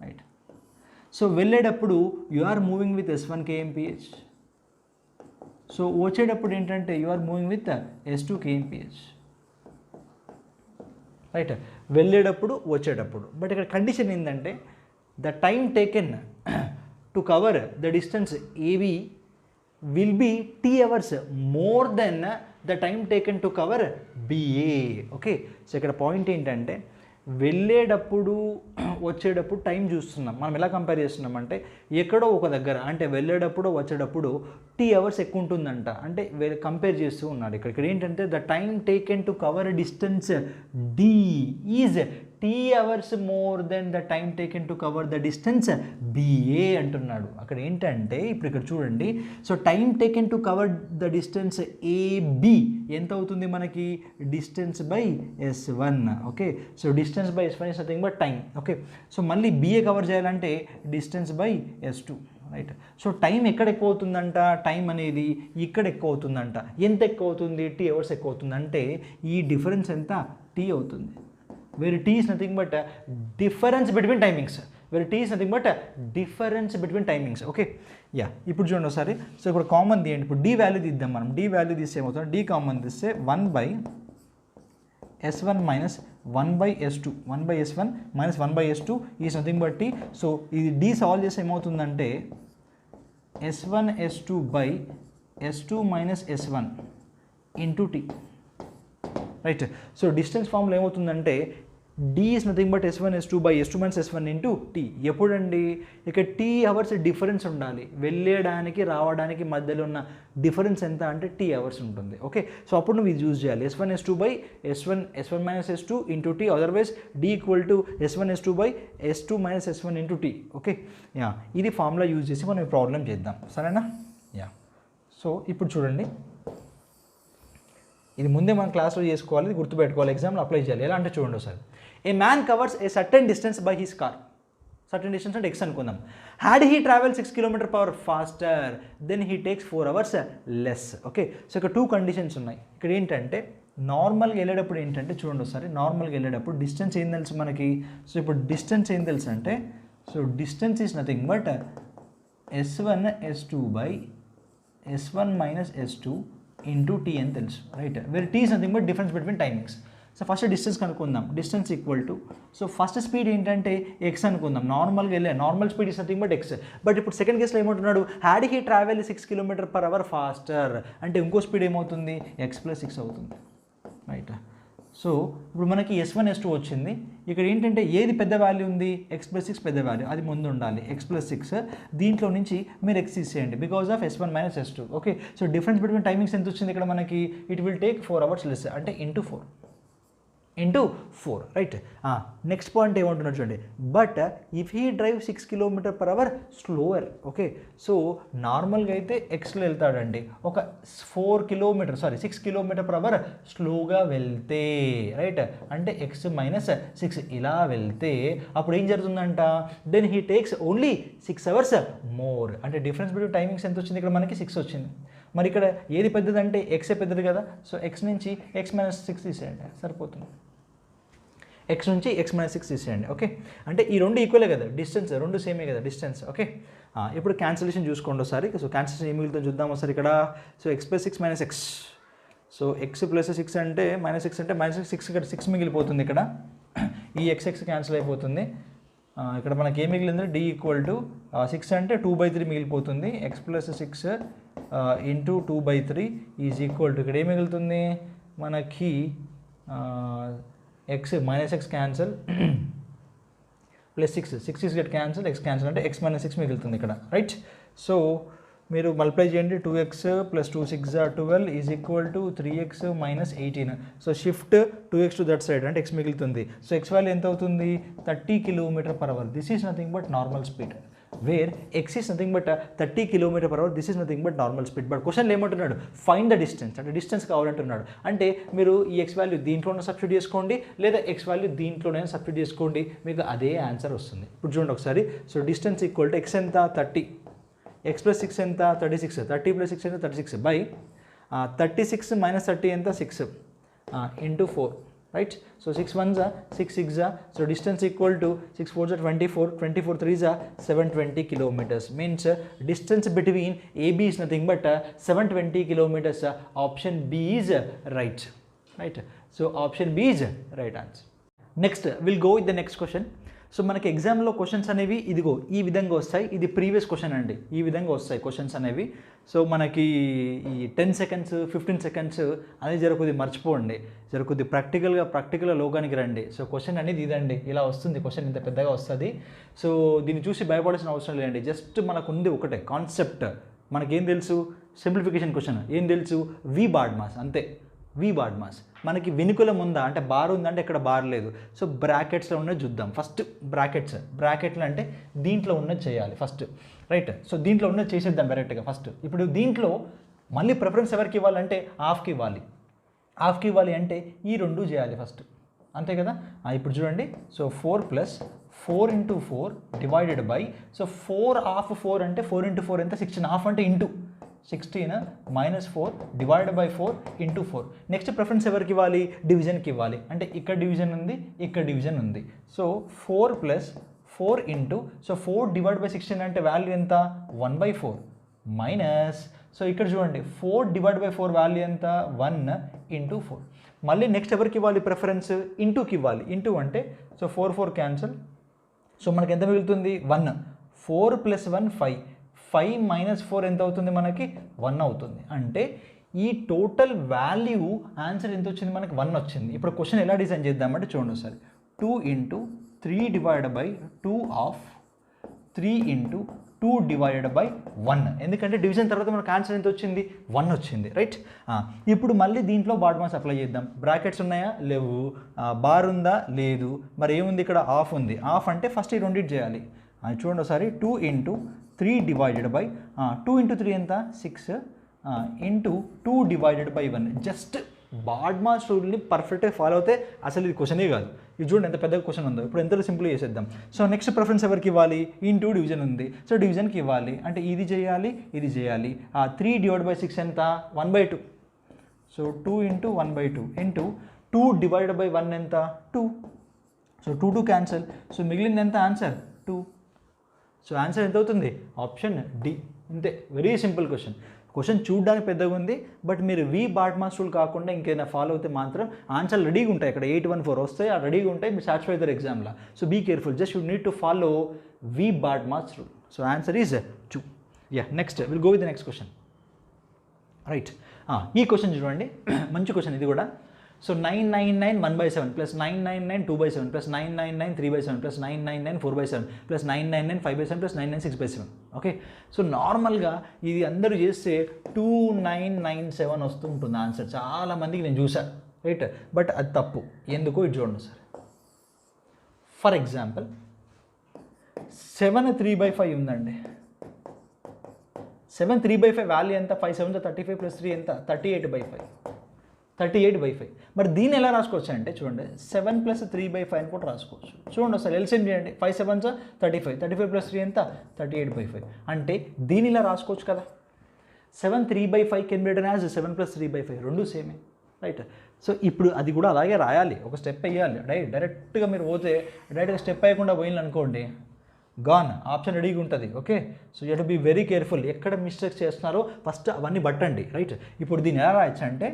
రైట్, సో వెళ్ళేటప్పుడు you are moving with S1 kmph. So వచ్చేటప్పుడు ఏంటంటే you are moving with S2 kmph. Right, వెళ్ళేటప్పుడు వచ్చేటప్పుడు. బట్ ఇక్కడ కండిషన్ ఏంటంటే the time taken to cover the distance AB will be T hours more then the time taken to cover BA. Okay, so ఇక్కడ point ఏంటంటే వెళ్ళేటప్పుడు వచ్చేటప్పుడు time చూస్తున్నాం. మనం ఎలా కంపేర్ చేస్తున్నామంటే ఎక్కడో ఒక దగ్గర అంటే వెళ్ళేటప్పుడు వచ్చేటప్పుడు T hours ఎక్కువ ఉంటుందంట, అంటే కంపేర్ చేస్తూ ఉన్నాడు. ఇక్కడ ఏంటంటే the time taken to cover distance D is T hours more then the time taken to cover the distance BA అంటున్నాడు. అక్కడ ఏంటంటే ఇప్పుడు ఇక్కడ చూడండి. So time taken to cover the distance AB ఎంత అవుతుంది మనకి distance by S1. Okay, so distance by S1 is nothing but time. Okay, so మళ్ళీ BA కవర్ చేయాలంటే distance by S2. Right, so time ఎక్కడ ఎక్కువ అవుతుందంట, టైం అనేది ఇక్కడ ఎక్కువ అవుతుందంట. ఎంత ఎక్కువ అవుతుంది T hours ఎక్కువ అవుతుంది అంటే ఈ డిఫరెన్స్ ఎంత T అవుతుంది. where T is nothing but difference between timings, where T is nothing but difference between timings. Okay, yeah ఇప్పుడు చూడండి ఒకసారి. సో ఇప్పుడు కామన్ తీయండి. ఇప్పుడు D వాల్యూ తీద్దాం మనం. D వాల్యూ తీస్తే ఏమవుతుంది, D కామన్ తీస్తే 1 by S1 minus 1 by S2, 1 by S1 minus 1 by S2 is nothing but T. So ఇది D సాల్వ్ చేస్తే ఏమవుతుందంటే S1 S2 by S2 minus S1 into T. Right, so distance formula ఏమవుతుందంటే D is nothing but S1 S2 by S2 minus S1 into T. ఎప్పుడండి ఇక్కడ T hours difference ఉండాలి. వెళ్ళడానికి రావడానికి మధ్యలో ఉన్న డిఫరెన్స్ ఎంత అంటే T hours ఉంటుంది. ఓకే, సో అప్పుడు నువ్వు ఇది యూజ్ చేయాలి. S1 S2 by S1 minus S2 into T, otherwise D equal to S1 S2 by S2 minus S1 into T. Okay, yeah ఇది ఫార్ములా యూజ్ చేసి మనం ఈ ప్రాబ్లం చేద్దాం, సరేనా? యా, సో ఇప్పుడు చూడండి, ఇది ముందే మనం క్లాస్లో చేసుకోవాలి, ఇది గుర్తుపెట్టుకోవాలి, ఎగ్జామ్లో అప్లై చేయాలి. ఎలా అంటే చూడండి ఒకసారి. A man covers a certain distance by his car. Certain distance అంటే ఎక్స్ అనుకుందాం. Had he travel 6 km/h faster then he takes 4 hours less. Okay, so ఇక్కడ 2 కండిషన్స్ ఉన్నాయి. ఇక్కడ ఏంటంటే నార్మల్గా వెళ్ళేటప్పుడు ఏంటంటే చూడండి ఒకసారి, నార్మల్గా వెళ్ళేటప్పుడు డిస్టెన్స్ ఏం తెలుసు మనకి. సో ఇప్పుడు డిస్టెన్స్ ఏం తెలుసు అంటే, so distance is nothing but S1 S2 by S1 minus S2 into T అని తెలుసు. Right, where T is nothing but difference between timings. So first distance కనుక్కుందాం. Distance equal to, so first speed ఏంటంటే X అనుకుందాం. నార్మల్గా వెళ్ళే normal speed is nothing but X. But ఇప్పుడు second కేసులో ఏమంటున్నాడు, had he travel 6 km/h faster అంటే ఇంకో స్పీడ్ ఏమవుతుంది, x + 6 అవుతుంది. రైట్. సో ఇప్పుడు మనకి S1 S2 వచ్చింది. ఇక్కడ ఏంటంటే ఏది పెద్ద వాల్యూ ఉంది, x+6 పెద్ద వాల్యూ, అది ముందు ఉండాలి. x+6 దీంట్లో నుంచి మీరు x తీసేయండి because of S1 - S2. Okay, so difference between timings ఎంత వచ్చింది ఇక్కడ మనకి, it will take 4 hours less, అంటే ఇంటూ 4 రైట్. నెక్స్ట్ పాయింట్ ఏమంటున్నారు చూడండి, but if he drive 6 km/h slower. Okay, so నార్మల్గా అయితే ఎక్స్లో వెళ్తాడండి, ఒక 6 km/h స్లోగా వెళ్తే, రైట్, అంటే x-6 ఇలా వెళ్తే అప్పుడు ఏం జరుగుతుందంట, then he takes only 6 hours more. అంటే డిఫరెన్స్ బిట్వీన్ టైమింగ్స్ ఎంత వచ్చింది ఇక్కడ మనకి, 6 వచ్చింది. మరి ఇక్కడ ఏది పెద్దదంటే ఎక్సే పెద్దది కదా, సో x నుంచి x-6 తీసేయండి సరిపోతుంది. x నుంచి x-6 తీసేయండి. ఓకే, అంటే ఈ రెండు ఈక్వలే కదా, డిస్టెన్స్ రెండు సేమే కదా డిస్టెన్స్. ఓకే, ఇప్పుడు క్యాన్సిలేషన్ చూసుకోండి ఒకసారి. సో క్యాన్సిలేషన్ ఏమి మిగులుతుందో చూద్దాం ఒకసారి ఇక్కడ. So x+6 - x, so x+6 అంటే -6 అంటే -6 ఇక్కడ 6 మిగిలిపోతుంది ఇక్కడ. ఈ x క్యాన్సిల్ అయిపోతుంది. ఇక్కడ మనకి ఏం మిగిలింది, d = 6 అంటే 2/3 మిగిలిపోతుంది. x+6 into 2/3 is equal to, ఇక్కడ ఏం మిగులుతుంది మనకి, x cancel plus 6 get cancel, x cancel అంటే x-6 మిగులుతుంది ఇక్కడ, రైట్. సో మీరు మల్టిప్లై చేయండి, 2x + 2 6 12 is equal to 3x - 18. So shift 2x to that side అంటే x మిగులుతుంది. సో x వాల్యూ ఎంత అవుతుంది, 30 km/h. This is nothing but normal speed, where x is nothing but 30 km/h. This is nothing but normal speed. But క్వశ్చన్లో ఏమంటున్నాడు, find the distance, అంటే distance కావాలంటున్నాడు. అంటే మీరు ఈ x వాల్యూ దీంట్లోనే సబ్స్టిట్యూట్ చేసుకోండి, లేదా x వాల్యూ దీంట్లోనే సబ్స్టిట్యూట్ చేసుకోండి, మీకు అదే ఆన్సర్ వస్తుంది. ఇప్పుడు చూడండి ఒకసారి. So distance equal to x ఎంత 30, x+6 ఎంత 36, 30 + 6 ఎంత 36 బై 36 - 30 ఎంత 6 into 4, right. So 6 1s 6 6s, so distance equal to 6 4s 24, 24 3s 720 km. Means distance between AB is nothing but 720 km. Option B is right, right. So option B is right answer. Next will go with the next question. So మనకి ఎగ్జామ్లో questions అనేవి ఇదిగో ఈ విధంగా వస్తాయి. ఇది previous question అండి, ఈ విధంగా వస్తాయి క్వశ్చన్స్ అనేవి. సో మనకి ఈ 10 seconds 15 seconds అనేది జరుగుతుంది, మర్చిపోండి. జరుగుతుంది ప్రాక్టికల్గా లోకానికి రండి. సో క్వశ్చన్ అనేది ఇదండి, ఇలా వస్తుంది క్వశ్చన్, ఇంత పెద్దగా వస్తుంది. సో దీన్ని చూసి భయపడాల్సిన అవసరం లేదండి. జస్ట్ మనకు ఉంది ఒకటే కాన్సెప్ట్, మనకేం తెలుసు, సింప్లిఫికేషన్ క్వశ్చన్ ఏం తెలుసు, V బాడ్ మాస్ అంతే. V బాడ్ మాస్ మనకి వెనుకలం ఉందా అంటే బార్ ఉందంటే ఇక్కడ బార్ లేదు. సో బ్రాకెట్స్లో ఉన్నది చూద్దాం ఫస్ట్. బ్రాకెట్లు అంటే దీంట్లో ఉన్నది చేయాలి ఫస్ట్, రైట్. సో దీంట్లో ఉన్నది చేసేద్దాం డైరెక్ట్గా ఫస్ట్. ఇప్పుడు దీంట్లో మళ్ళీ ప్రిఫరెన్స్ ఎవరికి ఇవ్వాలంటే హాఫ్కి ఇవ్వాలి. హాఫ్కి ఇవ్వాలి అంటే ఈ రెండు చేయాలి ఫస్ట్, అంతే కదా. ఇప్పుడు చూడండి, so 4 + 4 × 4 divided by, so 4 half 4 అంటే 4 × 4 ఎంత 16, హాఫ్ అంటే into 16 - 4 divide by 4 × 4. Next preference ఎవరికి ఇవ్వాలి, డివిజన్కి ఇవ్వాలి. అంటే ఇక్కడ డివిజన్ ఉంది, ఇక్కడ డివిజన్ ఉంది. So 4 + 4 into, so 4 divide by 16 అంటే వాల్యూ ఎంత 1/4 మైనస్, సో ఇక్కడ చూడండి 4 డివైడ్ బై 4 వాల్యూ ఎంత 1 × 4. మళ్ళీ నెక్స్ట్ ఎవరికి ఇవ్వాలి ప్రిఫరెన్స్, ఇంటూకి ఇవ్వాలి. ఇంటూ అంటే సో 4 4 క్యాన్సల్, సో మనకి ఎంత మిగులుతుంది 1. 4 + 1 5, 5 - 4 ఎంత అవుతుంది మనకి 1 అవుతుంది. అంటే ఈ టోటల్ వాల్యూ ఆన్సర్ ఎంత వచ్చింది మనకి 1 వచ్చింది. ఇప్పుడు క్వశ్చన్ ఎలా డిజైన్ చేద్దామంటే చూడండి ఒకసారి. 2 × 3 divide by 2 of 3 × 2 divided by 1. ఎందుకంటే డివిజన్ తర్వాత మనకు ఆన్సర్ ఎంత వచ్చింది 1 వచ్చింది, రైట్. ఇప్పుడు మళ్ళీ దీంట్లో బాడ్ మాస్ అప్లై చేద్దాం. బ్రాకెట్స్ ఉన్నాయా లేవు, బార్ ఉందా లేదు, మరి ఏముంది ఇక్కడ హాఫ్ ఉంది. హాఫ్ అంటే ఫస్ట్ ఈ రెండింటి చేయాలి. చూడండి ఒకసారి. 2 × 3 డివైడెడ్ బై 2 × 3 ఎంత 6 into 2 divided by 1. Just BODMAS రూల్ని పర్ఫెక్ట్గా ఫాలో అవుతే అసలు ఇది క్వశ్చనే కాదు. ఇది చూడండి ఎంత పెద్ద క్వశ్చన్ ఉందో. ఇప్పుడు ఎంత సింపుల్ చేసేద్దాం. సో నెక్స్ట్ ప్రిఫరెన్స్ ఎవరికి ఇవ్వాలి, ఇంటూ డివిజన్ ఉంది, సో డివిజన్కి ఇవ్వాలి. అంటే ఇది చేయాలి, ఇది చేయాలి. 3 డివైడ్ బై 6 ఎంత 1/2. సో 2 × 1/2 ఇంటూ 2 డివైడ్ బై 1 ఎంత 2. సో 2 2 క్యాన్సల్, సో మిగిలింది ఎంత ఆన్సర్ 2. సో ఆన్సర్ ఎంత అవుతుంది ఆప్షన్ డి. ఇంతే, వెరీ సింపుల్ క్వశ్చన్. క్వశ్చన్ చూడడానికి పెద్దగా ఉంది, బట్ మీరు V బాడ్ మాస్ రూల్ కాకుండా ఇంకేదైనా ఫాలో అయితే మాత్రం ఆన్సర్ రెడీగా ఉంటాయి. ఇక్కడ 814 వస్తాయి, ఆ రెడీగా ఉంటాయి, మీరు సాటిస్ఫై అవుతారు ఎగ్జామ్లో. So be careful, just you need to follow V BODMAS rule. So answer is 2. Next will go with the next question, right. ఈ క్వశ్చన్ చూడండి, మంచి క్వశ్చన్ ఇది కూడా. So 999 1/7 plus 999 2/7 plus 999 3/7 plus 999 4/7 plus 999 5/7 plus 999 6/7. Okay, so నార్మల్గా ఇది అందరూ చేస్తే 2997 వస్తూ ఉంటుంది ఆన్సర్. చాలామందికి నేను చూసాను, రైట్, బట్ అది తప్పు. ఎందుకో ఇది చూడండి సార్. ఫర్ ఎగ్జాంపుల్ 7 3/5 ఉందండి. 7 3/5 వాల్యూ ఎంత? 5 7 35 ప్లస్ 3 ఎంత? 38/5. 38/5. మరి దీన్ని ఎలా రాసుకోవచ్చు అంటే చూడండి, 7 ప్లస్ 3/5 అని కూడా రాసుకోవచ్చు. చూడండి ఒకసారి ఎల్సిఎం చేయండి. 5 7 35, 35 ప్లస్ 3 ఎంత? 38/5. అంటే దీన్ని ఇలా రాసుకోవచ్చు కదా. 7 3/5 can be written as 7 plus 3/5, రెండు సేమే, రైట్. సో ఇప్పుడు అది కూడా అలాగే రాయాలి, ఒక స్టెప్ వేయాలి. డైరెక్ట్గా మీరు పోతే డైరెక్ట్గా స్టెప్ వేయకుండా పోయింది అనుకోండి, గాన్, ఆప్షన్ రెడీగా ఉంటుంది. Okay, so you to be very careful. ఎక్కడ మిస్టేక్స్ చేస్తున్నారో ఫస్ట్ అవన్నీ బట్టండి, రైట్. ఇప్పుడు దీన్ని ఎలా రాయొచ్చు అంటే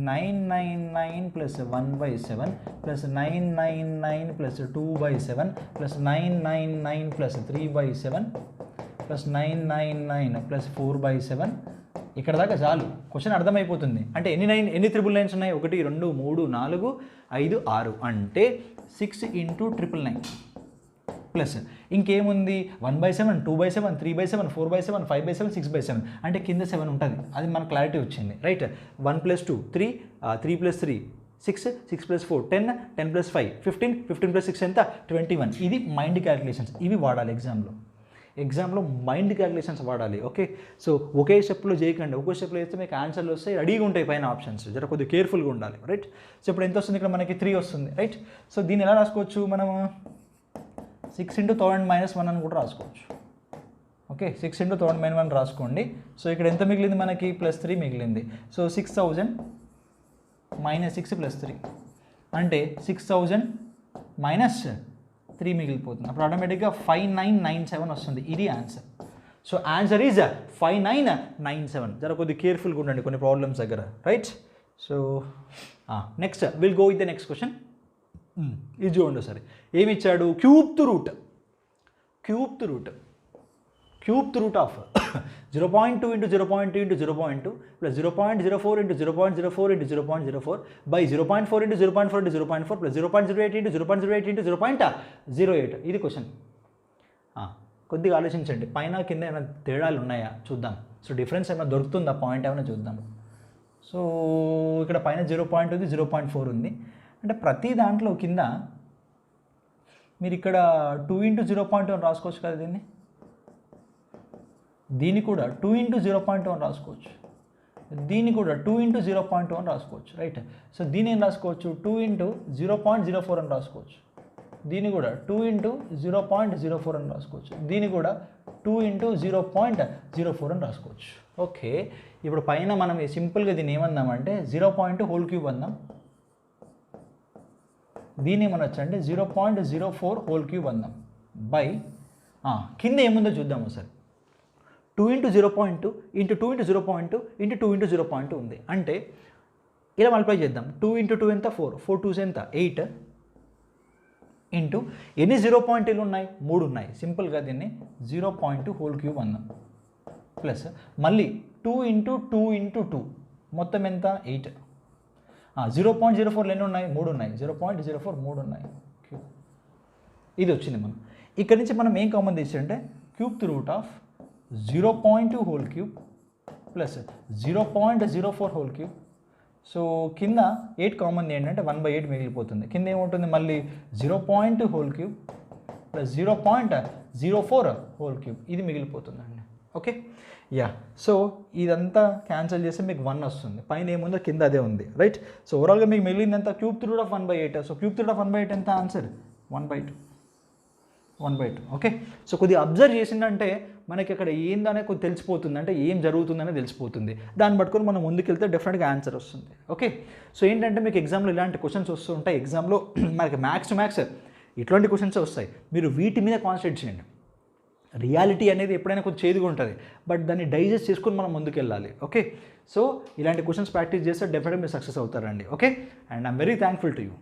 999 plus 1/7 plus 999 plus 2/7 plus 999 plus 3/7 plus 999 plus 4/7. ఇక్కడ దాకా చాలు, క్వశ్చన్ అర్థమైపోతుంది. అంటే ఎన్ని ట్రిపుల్ నైన్స్ ఉన్నాయి? 1 2 3 4 5 6, అంటే 6 × 999 ప్లస్ ఇంకేముంది 1/7 2/7 3/7 4/7 5/7 6/7, అంటే కింద 7 ఉంటుంది. అది మనకు క్లారిటీ వచ్చింది, రైట్. 1 + 2 3, 3 + 3 6, 6 + 4 10, 10 + 5 15, 15 + 6 ఎంత? 21. ఇది మైండ్ క్యాలిక్యులేషన్స్, ఇవి వాడాలి ఎగ్జామ్లో మైండ్ క్యాలిక్యులేషన్స్ వాడాలి. ఓకే, సో ఒకే స్టెప్లో చేయకండి. ఒకే స్టెప్లో చేస్తే మీకు ఆన్సర్లు వస్తాయి, రెడీగా ఉంటాయి పైన ఆప్షన్స్. జర కొద్దిగా కేర్ఫుల్గా ఉండాలి, రైట్. సో ఇప్పుడు ఎంత వస్తుంది? ఇక్కడ మనకి 3 వస్తుంది, రైట్. సో దీన్ని ఎలా రాసుకోవచ్చు మనము? 6 × 1000 - 1 అని కూడా రాసుకోవచ్చు. ఓకే, 6 × 1000 - 1 రాసుకోండి. సో ఇక్కడ ఎంత మిగిలింది మనకి? +3 మిగిలింది. సో 6000 - 6 + 3 అంటే 6000 - 3 మిగిలిపోతుంది. అప్పుడు ఆటోమేటిక్గా 5997 వస్తుంది. ఇది ఆన్సర్. So answer is 5997. జర కొద్దిగా కేర్ఫుల్గా ఉండండి కొన్ని ప్రాబ్లమ్స్ దగ్గర, right. So next will go with the next question. ఇది చూడండి సరే, ఏమి ఇచ్చాడు? Cube root of 0.2 × 0.2 × 0.2 plus 0.04 × 0.04 × 0.04 by 0.4 × 0.4 × 0.4 plus 0.08 × 0.08 × 0.08. ఇది క్వశ్చన్. కొద్దిగా ఆలోచించండి, పైన కింద ఏమైనా తేడాలు ఉన్నాయా చూద్దాం. సో డిఫరెన్స్ ఏమైనా దొరుకుతుందా, పాయింట్ ఏమైనా చూద్దాం. సో ఇక్కడ పైన 0. ఉంది, 0.4 ఉంది. అంటే ప్రతి దాంట్లో కింద మీరు ఇక్కడ 2 × 0.1 రాసుకోవచ్చు కదా. దీన్ని కూడా 2 × 0.1 రాసుకోవచ్చు. దీన్ని కూడా 2 × 0.1 రాసుకోవచ్చు, రైట్. సో దీన్ని ఏం రాసుకోవచ్చు? 2 × 0.04 అని రాసుకోవచ్చు. దీన్ని కూడా 2 × 0.04 అని రాసుకోవచ్చు. దీన్ని కూడా 2 × 0.04 అని రాసుకోవచ్చు. ఓకే, ఇప్పుడు పైన మనం సింపుల్గా దీన్ని ఏమన్నామంటే 0.3 అందాం. దీన్ని ఏమనొచ్చు అంటే 0.04 అందాం బై కింద ఏముందో చూద్దాము సార్. 2 × 0.2 × 2 × 0.2 × 2 × 0.2 ఉంది. అంటే ఇలా మల్టిప్లై చేద్దాం. 2 × 2 ఎంత? 4, 4 2s ఎంత? 8 ఇంటూ ఎన్ని 0.2 ఉన్నాయి? 3 ఉన్నాయి. సింపుల్గా దీన్ని 0.2 అందాం ప్లస్ మళ్ళీ 2 × 2 × 2 మొత్తం ఎంత? 8. 0.04 ఎన్ని ఉన్నాయి? 3 ఉన్నాయి. 0.04 3 ఉన్నాయి. ఇది వచ్చింది. మనం ఇక్కడ నుంచి మనం ఏం కామన్ తీసి క్యూబ్త్ రూట్ ఆఫ్ 0.2 ప్లస్ 0.04 సో కింద 8 కామన్ ఏంటంటే 1/8 మిగిలిపోతుంది. కింద ఏముంటుంది? మళ్ళీ 0.2 ప్లస్ 0.04 ఇది మిగిలిపోతుందండి. Okay, yeah. సో ఇదంతా క్యాన్సిల్ చేస్తే మీకు 1 వస్తుంది. పైన ఏముందో కింద అదే ఉంది, రైట్. సో ఓవరాల్గా మీకు మిగిలింది ఎంత? Cube root of 1/8. So cube root of 1/8 ఎంత? ఆన్సర్ 1/2. ఓకే, సో కొద్దిగా అబ్జర్వ్ చేసిందంటే మనకి అక్కడ ఏందనే కొద్ది తెలిసిపోతుంది, అంటే ఏం జరుగుతుందనే తెలిసిపోతుంది. దాన్ని పట్టుకొని మనం ముందుకెళ్తే డెఫినెట్గా ఆన్సర్ వస్తుంది. ఓకే, సో ఏంటంటే మీకు ఎగ్జామ్లో ఇలాంటి క్వశ్చన్స్ వస్తూ ఉంటాయి. ఎగ్జామ్లో మనకి మ్యాథ్స్ టు మ్యాథ్స్ ఇట్లాంటి క్వశ్చన్స్ వస్తాయి. మీరు వీటి మీద కాన్సన్ట్రేట్ చేయండి. రియాలిటీ అనేది ఎప్పుడైనా కొంచెం చేదుగా ఉంటుంది, బట్ దాన్ని డైజెస్ట్ చేసుకొని మనం ముందుకెళ్ళాలి. ఓకే, సో ఇలాంటి క్వశ్చన్స్ ప్రాక్టీస్ చేస్తే డెఫినెట్గా మీరు సక్సెస్ అవుతారండి. Okay, and I'm very thankful to you.